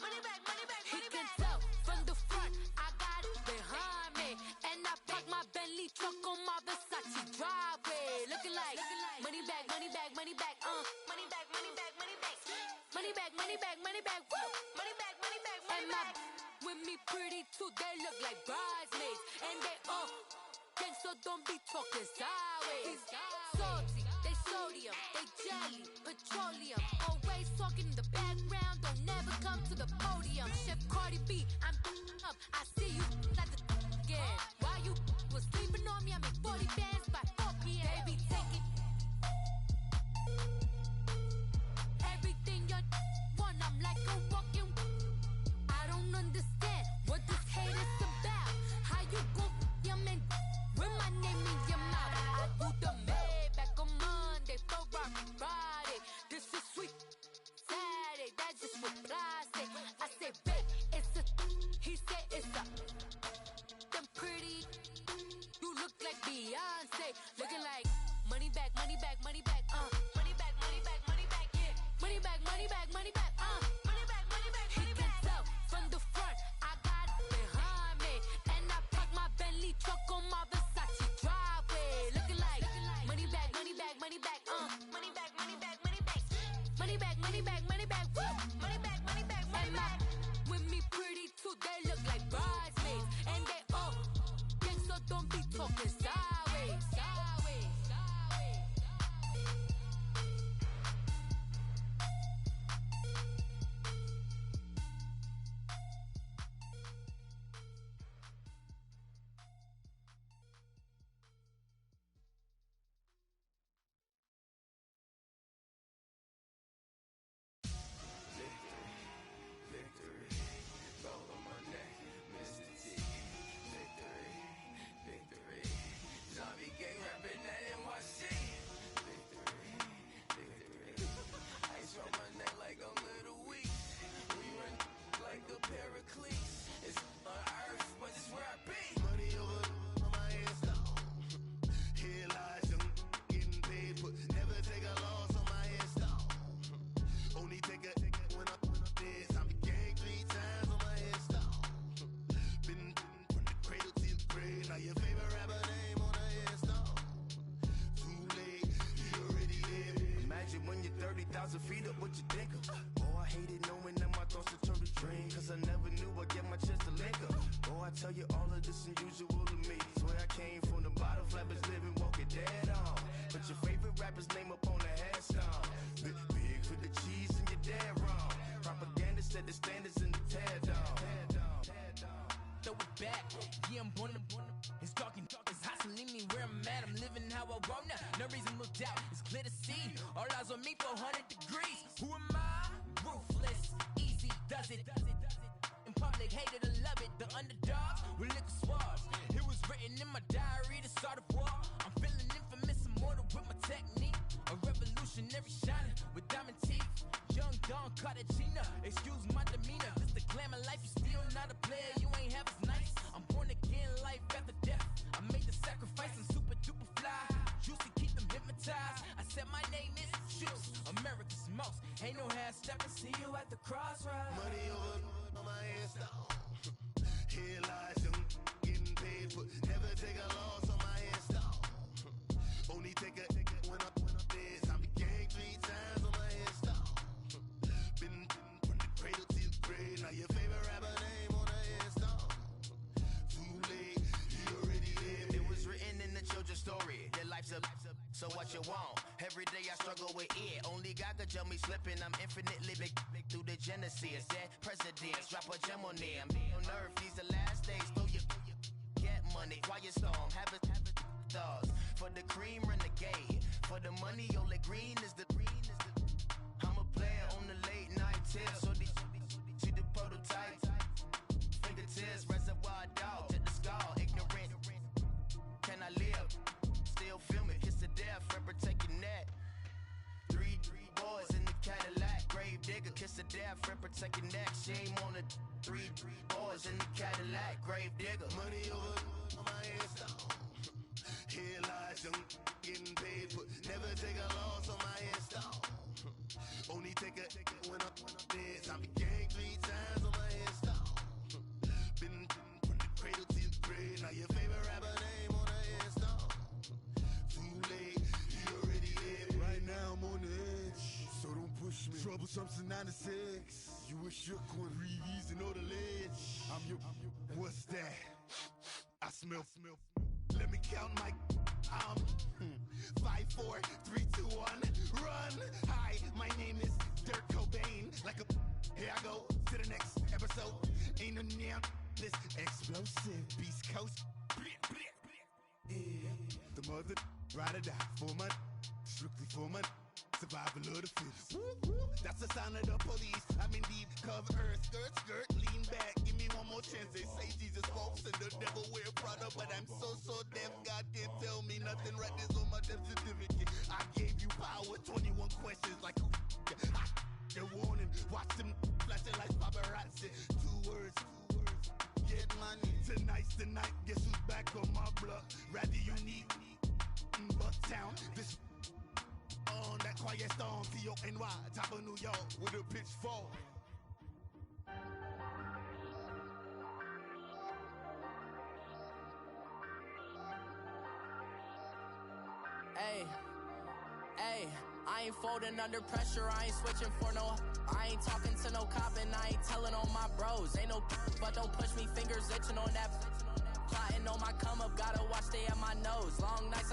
Money back, money back, money back. He can tell from the front. I got it behind me, and I park my Bentley truck on my Versace driveway. Looking like money back, money back, money back. Money back, money back, money back. Money back, money back, money back. Woo. Money back, money back, money back. With me pretty too, they look like bridesmaids, and they all gang, so don't be talking sideways. Salty, they sodium, they jelly, petroleum. Always talking in the background, don't never come to the podium. Chef Cardi B, I'm up. I see you at the again. While you was sleeping on me, I make 40 bands by 4 p.m. Baby, take it. Everything you want, I'm like a walking. I don't understand what this hate is about. How you go your man with my name in your mouth? I do the Maybach on Monday, Friday. This is sweet Saturday. That's just what plastic. I say, babe, it's a. He said it's a. Them pretty. You look like Beyonce. Looking like money back, money back, money back. Money back, money back, money back. Yeah. Money back, money back, money back. Money back, money back, money back. He can tell from the front. I got it behind me, and I park my Bentley truck on my Versace driveway. Looking like money back, money back, money back. Money back, money back, money back. Money back, money back, money back. Woo. Money back, money back, money back. With me pretty too, they look like bridesmaids, and they all gang, so don't be talking sideways. Sideways, sideways. Imagine when you're 30,000 feet up, what you think of? Oh, I hated knowing that my thoughts would turn to dream, cause I never knew I'd get my chance to link up. Oh, I tell you all of this unusual to me. Swear I came from the bottom, flappers living, walking dead on. But your favorite rapper's name up on the headstone. Big for the cheese and you're dead wrong. Propaganda set the standards in the tear down. Throw it back, yeah, I'm born to. It's dark, it's hot, so leave me where I'm at. I'm living how I want now. No reason to doubt, it's clear to see. All eyes on me, 400 degrees. Who am I? Ruthless, easy, does it. In public, hate it or love it. The underdogs with liquor swabs. It was written in my diary, the start of war. I'm feeling infamous, immortal with my technique. A revolutionary shining with diamond teeth. Young Don Cartagena, excuse my demeanor. This the glamour life, you still not a player, you ain't half as nice. I'm born again, life after death. I made the sacrifice, I'm super duper fly. Juicy, keep them hypnotized. I said my name is Juice, America's most. Ain't no half stepping, see you at the crossroads. Money over on my headstone. Here lies young, getting paid, but never take a loss on my headstone. Only take a when I'm dead. I be gang 3 times on my headstone. Been from the cradle to the grave. Now your favorite rapper name on the headstone. Too late, he already lived. It was written in the children's story. Their life's a so what you want? Every day I struggle with it. Only God could tell me slipping. I'm infinitely big through the genesis. Dead presidents, drop a gem on them. On earth, these the last days. Throw your get money, quiet storm. Have it stars. For the cream, renegade. For the money, only green is the. I'm a player on the late night tips. So these see the prototype. Fingertips, reservoir dog to the skull. Ignorant. Can I live? Cadillac, grave digger, kiss the death, friend, protect your neck. She ain't on the three boys in the Cadillac, grave digger. Money over on my headstone. Here lies young, getting paid for. Never take a loss on my headstone. Only take a when I'm dead. I be gang 3 times on my headstone. Been from the cradle to the grave. Now your favorite rapper name on the headstone. Too late, he already dead. Right now I'm on the edge, so don't push me. Troublesome to 96. You a shook one, Reeves and know the ledge. I'm your, what's that? I smell. Let me count my 5, 4, 3, 2, 1, run. Hi, my name is Dirk Cobain. Like a, here I go to the next episode. Ain't no damn this explosive Beast Coast. Yeah. The mother ride or die for my, strictly for my. Survival of the fittest. That's the sign of the police. I'm indeed cover earth, skirt, lean back. Give me one more chance. They say Jesus walks and the devil wear Prada, but I'm so deaf. God can't tell me nothing. Right this on my death certificate. I gave you power. 21 questions like they're warning. Watch them flashing like paparazzi. 2 words. Get money. Tonight's the night. Guess who's back on my block? Rather you need Bucktown. This. On that quiet storm, T-O-N-Y, top of New York, with a pitchfork. Hey, I ain't folding under pressure, I ain't switching for no. I ain't talking to no cop and I ain't telling on my bros. Ain't no, but don't push me, fingers itching on that. Plotting on my come up, gotta watch stay at my nose. Long nights,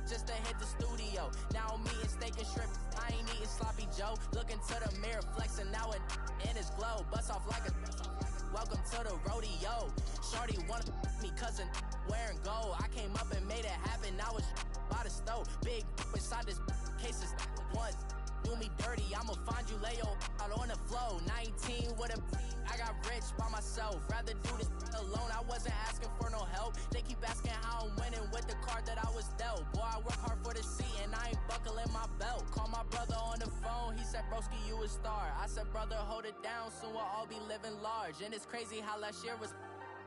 just to hit the studio. Now I'm eating steak and shrimp. I ain't eating sloppy Joe. Looking to the mirror, flexing now it in his glow. Bust off like a welcome to the rodeo. Shorty wanna me cousin wearing gold. I came up and made it happen. Now it's by the stove. Big inside this case is once. Do me dirty, I'ma find you lay out on the floor. 19 with a I got rich by myself. Rather do this alone. I wasn't asking for no help. They keep asking how I'm winning with the card that I was dealt. Boy, I work hard for the seat and I ain't buckling my belt. Call my brother on the phone. He said, broski, you a star. I said, brother, hold it down. Soon we'll all be living large. And it's crazy how last year was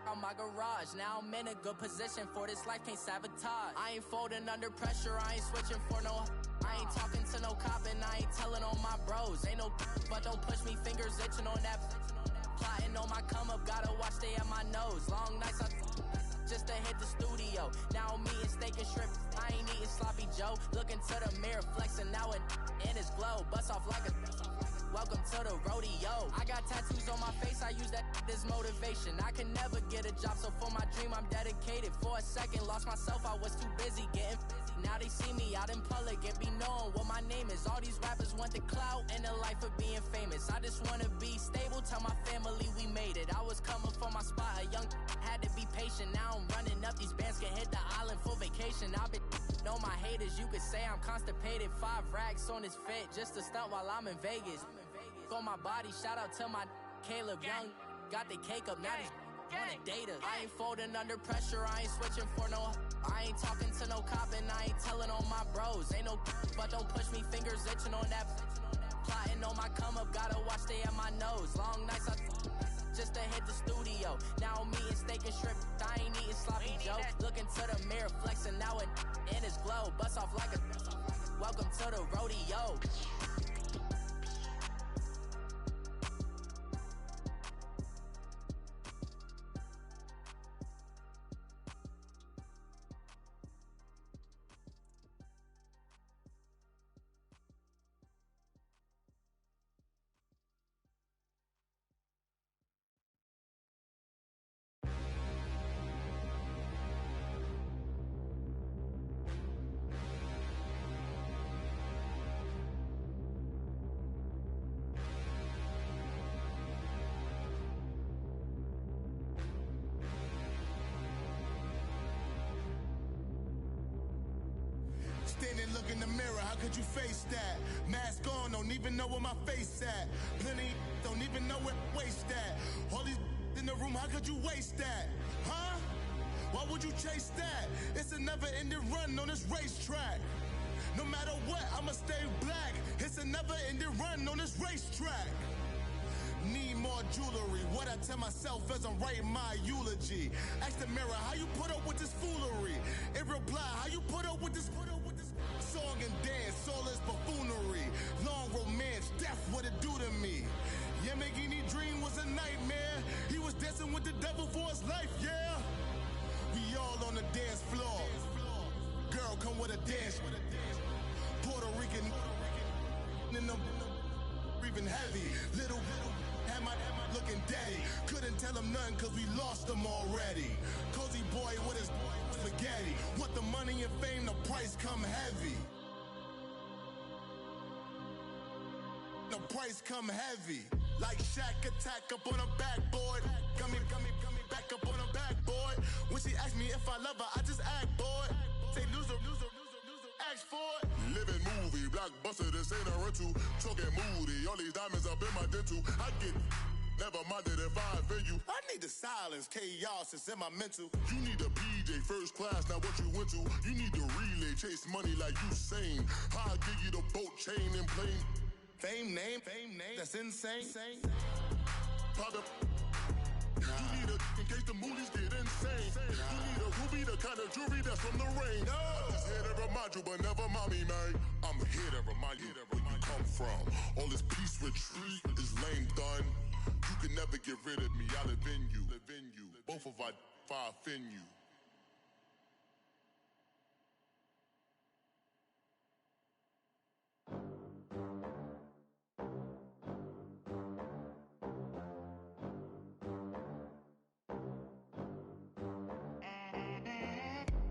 on my garage. Now I'm in a good position for this life, can't sabotage. I ain't folding under pressure, I ain't switching for no. I ain't talking to no cop and I ain't telling on my bros. Ain't no, but don't push me, fingers itching on that. Plotting on my come up, gotta watch stay at my nose. Long nights, just to hit the studio. Now I'm eating steak and shrimp, I ain't eating sloppy Joe. Looking to the mirror, flexing now it in his glow. Bust off like a welcome to the rodeo. I got tattoos on my face, I use that as motivation. I can never get a job, so for my dream I'm dedicated. For a second, lost myself, I was too busy getting busy. Now they see me out in public and be knowing what my name is. All these rappers want the clout and the life of being famous. I just wanna be stable, tell my family we made it. I was coming for my spot, a young had to be patient. Now I'm running up, these bands can hit the island for vacation. I've been know my haters, you could say I'm constipated. 5 racks on his fit, just to stunt while I'm in Vegas. On my body, shout out to my Caleb Young. Got the cake up, now he's wanna date us. I ain't folding under pressure, I ain't switching for no. I ain't talking to no cop and I ain't telling on my bros. Ain't no, but don't push me, fingers itching on that. Plotting on my come up, gotta watch stay at my nose. Long nights, just to hit the studio. Now I'm eating steak and shrimp, I ain't eating sloppy Joe. Looking to the mirror, flexing now it in his glow. Bust off like a welcome to the rodeo. Standing, look in the mirror, how could you face that? Mask on, don't even know where my face at. Plenty, don't even know where waist at. All these in the room, how could you waste that? Huh? Why would you chase that? It's a never-ending run on this racetrack. No matter what, I'ma stay black. It's a never-ending run on this racetrack. Need more jewelry. What I tell myself as I'm writing my eulogy. Ask the mirror, how you put up with this foolery? It reply, how you put up with this song and dance, soulless buffoonery. Long romance, death, what it do to me? Yamagini dream was a nightmare. He was dancing with the devil for his life, yeah. We all on the dance floor. Girl, come with a dance. Puerto Rican in them breathing heavy. Little am I looking daddy. Couldn't tell him nothing cause we lost him already. Cozy boy with his spaghetti. Want the money and fame, the price come heavy. The price come heavy. Like Shaq attack up on a backboard. Gummy, back up on a backboard. When she asked me if I love her, I just act bored. Say loser, ask for it. Living movie, blockbuster, this ain't a rental. Talking moody, all these diamonds up in my dental. I get never minded if I offend you. I need the silence, chaos is in my mental. You need a PJ, first class, not what you went to. You need the relay, chase money like you sane. I'll give you the boat, chain, and plane. Fame name, that's insane. Pop up. You need a, in case the movies get insane. You need a ruby, the kind of jewelry that's from the rain. I'm just here to remind you, but never mommy, man. I'm here to remind you where you come from. All this peace retreat is lame done. You can never get rid of me, I live in you. Both of our fire offend you.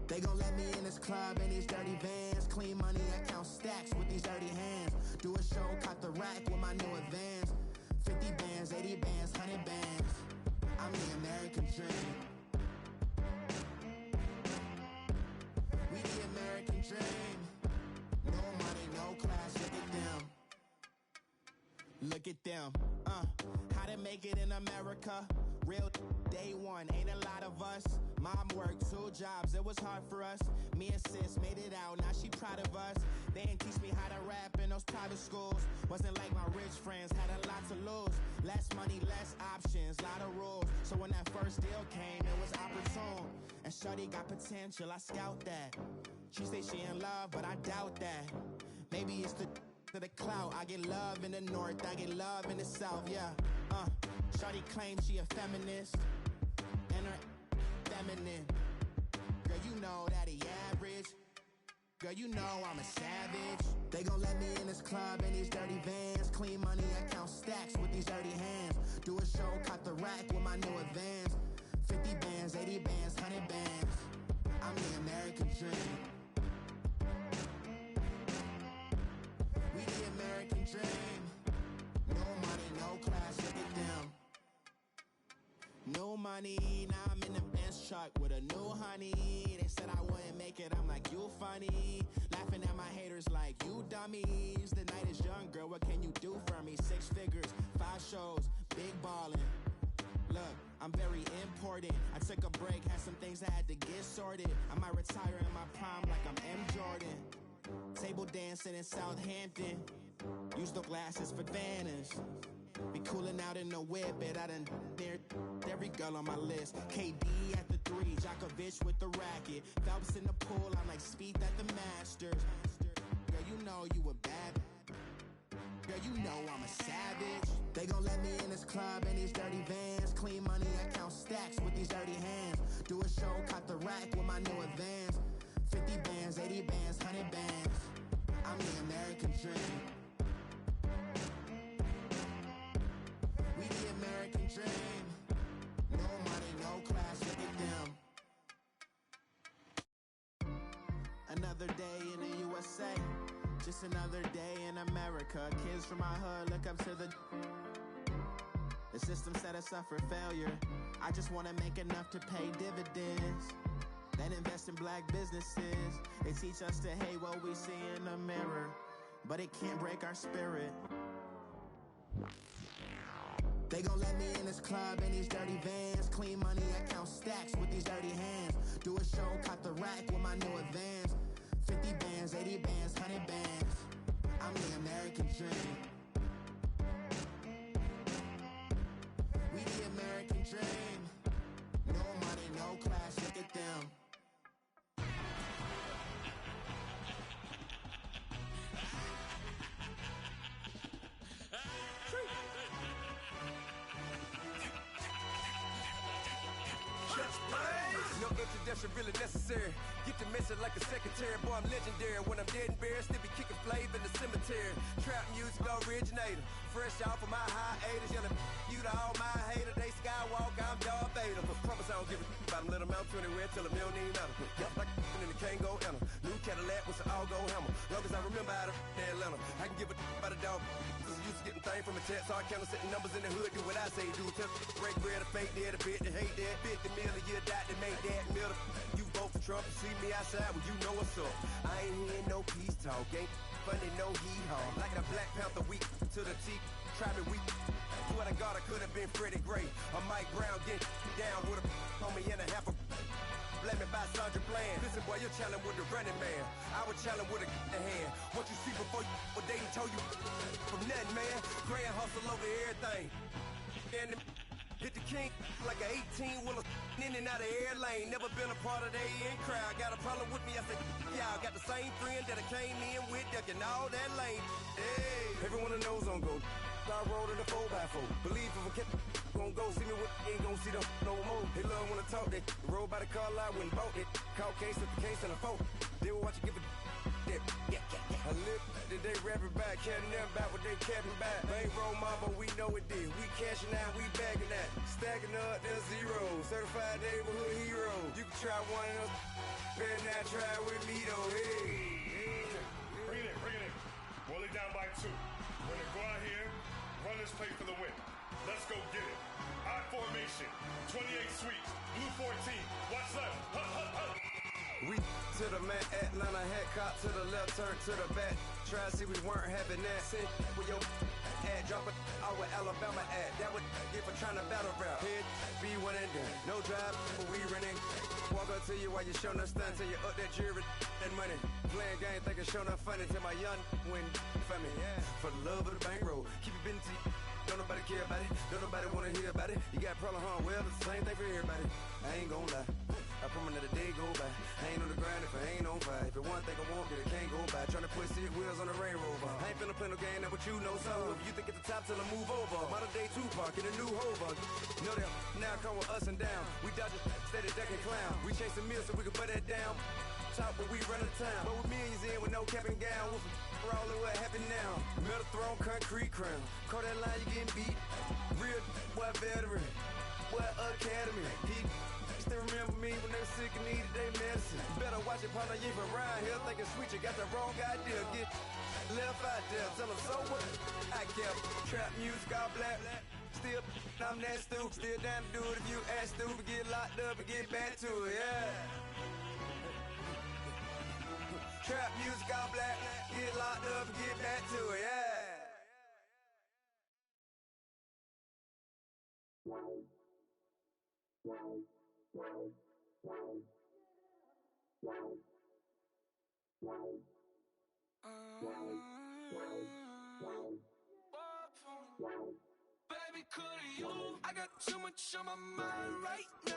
They gon' let me in this club in these dirty vans. Clean money, I count stacks with these dirty hands. Do a show, caught the rack with my new advance. 50 bands, 80 bands, 100 bands. I'm the American dream. We the American dream. No money, no class, look at them. Look at them, how to make it in America. Real day one, ain't a lot of us. Mom worked 2 jobs, it was hard for us. Me and sis made it out, now she proud of us. They didn't teach me how to rap in those private schools. Wasn't like my rich friends, had a lot to lose. Less money, less options, lot of rules. So when that first deal came, it was opportune. And shorty got potential, I scout that. She say she in love, but I doubt that. Maybe it's to the clout. I get love in the north, I get love in the south, yeah. Shorty claims she a feminist, and her feminine. Girl, you know that he average. Girl, you know I'm a savage. They gon' let me in this club in these dirty vans. Clean money, I count stacks with these dirty hands. Do a show, caught the rack with my new advance. 50 bands, 80 bands, 100 bands. I'm the American dream. We the American dream. No money, no class, look at them. No money, now I'm in the Benz truck with a new honey. They said I wouldn't make it, I'm like, you funny. Laughing at my haters like, you dummies. The night is young, girl, what can you do for me? 6 figures, 5 shows, big ballin'. Look, I'm very important. I took a break, had some things I had to get sorted. I might retire in my prime like I'm M. Jordan. Table dancing in Southampton. Use the glasses for Vannas. Be coolin' out in the whip, but I done there every girl on my list. KD at the 3, Djokovic with the racket. Phelps in the pool, I'm like Speed at the Masters. Girl, you know you a bad. Girl, you know I'm a savage. They gon' let me in this club in these dirty vans. Clean money, I count stacks with these dirty hands. Do a show, caught the rack with my new advance. 50 bands, 80 bands, 100 bands. I'm the American dream. We the American dream. No money, no class, look at them. Another day in the USA. Just another day in America. Kids from my hood look up to the system set us up for failure. I just want to make enough to pay dividends. Then invest in black businesses. They teach us to hate what we see in the mirror, but it can't break our spirit. They gon' let me in this club in these dirty vans. Clean money, I count stacks with these dirty hands. Do a show, caught the rack with my new advance. 50 bands, 80 bands, 100 I'm the American dream. We the American dream. No money, no class, look at them. No introduction really necessary. Get the message like a secretary. Boy, I'm legendary. When I'm dead and buried, still be kicking flavor in the cemetery. Trap music originator. Fresh off of my hiatus. Yelling you to all my haters. They skywalk, I'm Darth Vader. Promise I don't give a about them. Let them out anywhere. Tell them you don't need nothing. Yup, like and the can't go enter. New Cadillac with an all-gold hammer. Long as I remember how to Atlanta. I can give a about a dog. Cause I'm used to getting things from a text. So I count setting numbers in the hood. Do what I say do. Tell break bread or fake dead. A bit to hate that. 50 million year die to make that middle. You vote for Trump and see me outside, well, you know what's up. I ain't hearing no peace talk, ain't funny, no hee-haw. Like a Black Panther week to the teeth, try me weak. What I got, I could have been Freddie Gray. Or Mike Brown getting down with a on me and a half a blame me by Sandra Bland. Listen, boy, you're challenging with the running man. I was challenging with a hand. What you see before you, what they told you from nothing, man. Grand hustle over everything. And hit the king like an 18-wheeler in and out of air lane. Never been a part of the in crowd. Got a problem with me, I said, y'all got the same friend that I came in with, ducking all that lane. Hey, everyone knows on go. I rolled in a 4x4. Believe if I kept gon' go, see me with ain't gon' see them no more. They love when I talk, they roll by the car lot when bought it. Call case at the case and a phone. They will watch you give a that. I live that they rapping back, caring them back what they capping back. They ain't roll mama, we know it did. We cashing out, we bagging that. Stacking up, there's zero. Certified neighborhood hero. You can try one of those, better not try with me though. Hey. Bring it in. Roll it down by 2. We're gonna go out here, run this play for the win. Let's go get it. I formation, 28 sweeps, blue 14. Watch left. Hup, hup, hup. We to the man, Atlanta hat cop to the left, turn to the back. Try to see we weren't having that. Send with your ad, drop it out with Alabama ad. That would get for trying to battle rap. Head, be one and done. No drive, but we running. Walk up to you while you showing us stunts. Till you up that jury and money. Playing game, thinking showing up funny. Till my young win for me. Yeah. For the love of the bankroll. Keep it busy. Don't nobody care about it. Don't nobody wanna hear about it. You got a problem, huh? Well, it's the same thing for everybody. I ain't gon' lie. I promise that a day go by. I ain't on the grind if I ain't on fire. If it one thing I want, then it can't go by. Tryna put 6 wheels on the Range Rover. I ain't finna play no game, that what you know. So if you think at the top till I move over. Modern day Tupac in a new Hova. Know that now come with us and down. We dodge it, steady ducking clown. We chasing meals so we can put that down. Top but we run the town. But with millions in with no cap and gown. With rolling what happened now. Metal throne, concrete crown. Call that line, you getting beat. Real what veteran. What academy. He still remember me when they were sick and needed their medicine. Better watch it, partner, you even around here thinking sweet, you got the wrong idea. Get left out there, tell them so what? I kept trap music all black. Still, I'm that stupid. Still down to do it if you ask stupid. Get locked up and get back to it, yeah. Trap music all black. Get locked up and get back to it, yeah. Baby, could you? I got too much on my mind right now.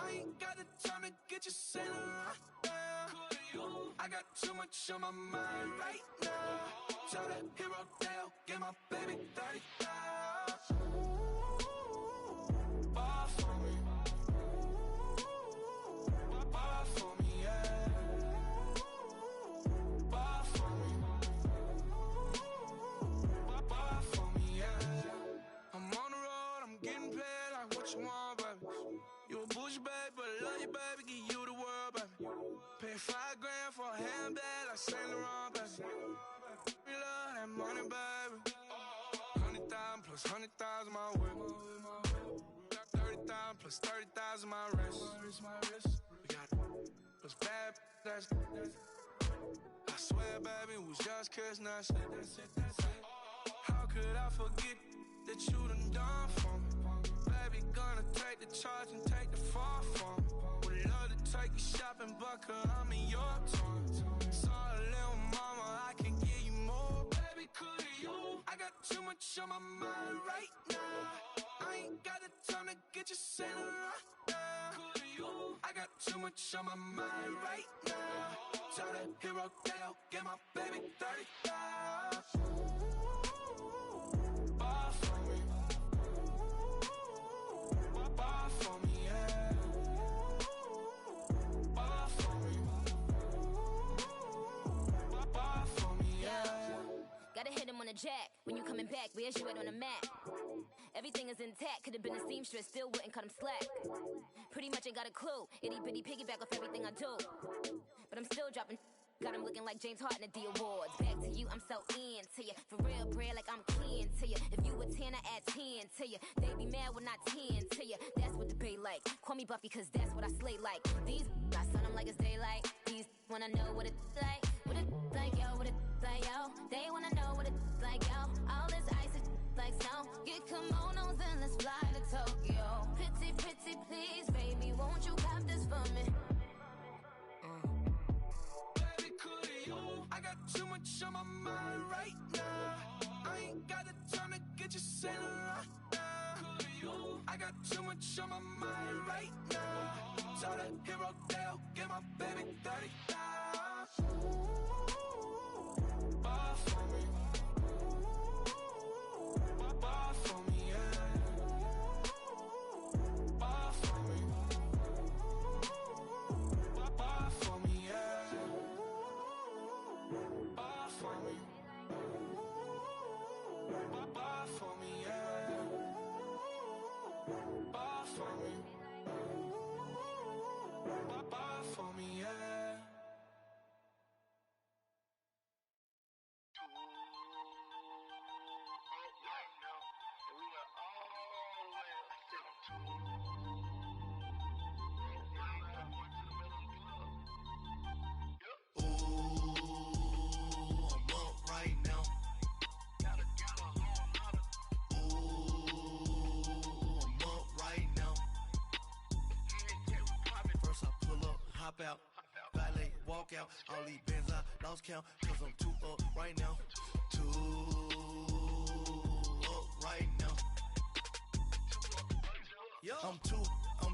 I ain't got the time to get you sitting right now. Could you? I got too much on my mind right now. Tell that hero Dale, get my baby 30,000. Bar for me. Bar for me, yeah. Bar for me. Bar for me, yeah. I'm on the road, I'm getting paid like what you want, baby. You a bougie, baby, but I love you, baby. Give you the world, baby. Pay $5 grand for a handbag like Saint Laurent, baby. We love that money, baby. 100,000 plus 100,000 my whip. Got 30,000 plus 30,000 my wrist. We got those bad that's. I swear, baby, it was just kissing us. How could I forget that you done for me? Baby, gonna take the charge and take the fall for me. Would love to take you shopping, but I'm in your town. Sorry, little mama, I can give you more. too much on my mind right now. I ain't got the time to get you sent right now. I got too much on my mind right now. Tell the hero Dale, get my baby 30,000. Buy for me. Buy for me, yeah. Buy for me. Buy for me, yeah. Gotta hit him on the jack. When you coming back, where's you at on the map? Everything is intact. Could've been a seamstress, still wouldn't cut him slack. Pretty much ain't got a clue. Itty bitty piggyback off everything I do. But I'm still dropping. Got him looking like James Harden at the awards. Back to you, I'm so into you. For real, bread, like I'm kin to you. If you a 10, I add 10 to you. They be mad when I 10 to you. That's what the bay like. Call me Buffy, cause that's what I slay like. These, I sun them like it's daylight. These wanna know what it's like. What it like, yo, what it like, yo. They wanna know what it's like, yo. All this ice is like snow. Get kimonos and let's fly to Tokyo. Pretty, pretty, please, baby, won't you have this for me? Baby, could you? I got too much on my mind right now. I ain't got the time to get you sent right now. Could you? I got too much on my mind right now. Tell the hero Dale, get my baby 30,000. Buy for me. Buy for me, yeah. Buy for me. Buy for me, yeah. Buy for me. Buy for me, yeah. Buy for me. Buy for me, yeah. Out, valet, walk out, all these bands I lost count, cause I'm too up right now, too up right now. I'm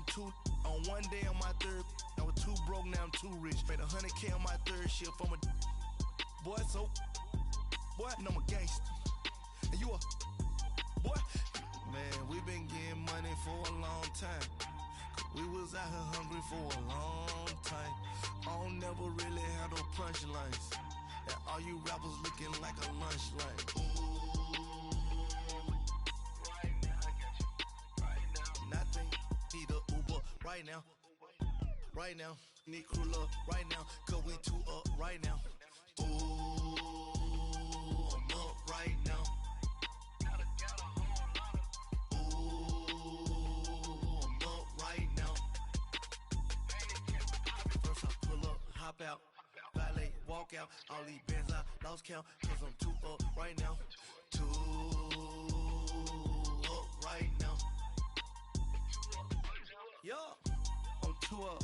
too on one day on my third, I was too broke, now I'm too rich, made 100K on my third shift, I'm a boy, so, boy, and I'm a gangster, and you a, boy, man, we been getting money for a long time. We was out here hungry for a long time. I don't never really have no punchlines. And all you rappers looking like a lunch line. Right now, I got you. Right now. Nothing. Need a Uber right now. Right now. Need crew up right now. Cause we too up right now. Ooh, I'm up right now. Hop out, valet, walk out, all these bands I lost count, cause I'm too up right now, too up right now. Yo, I'm too up,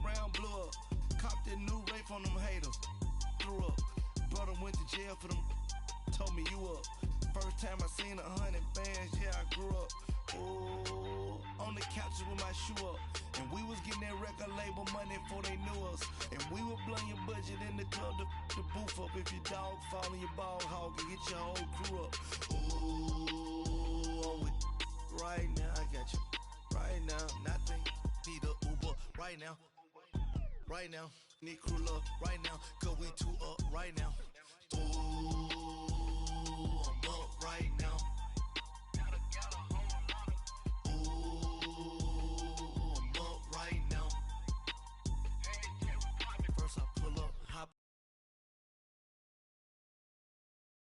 round blew up, copped that new rape on them haters, threw up, brother went to jail for them, told me you up, first time I seen 100 bands, yeah I grew up, ooh, on the couches with my shoe up. And we was getting that record label money before they knew us. And we were blowing your budget in the club to the booth up. If your dog fall in your ball hog and get your whole crew up. Ooh, I'm with right now, I got you. Right now, nothing. Need a Uber right now. Right now, need crew love right now. Cause we too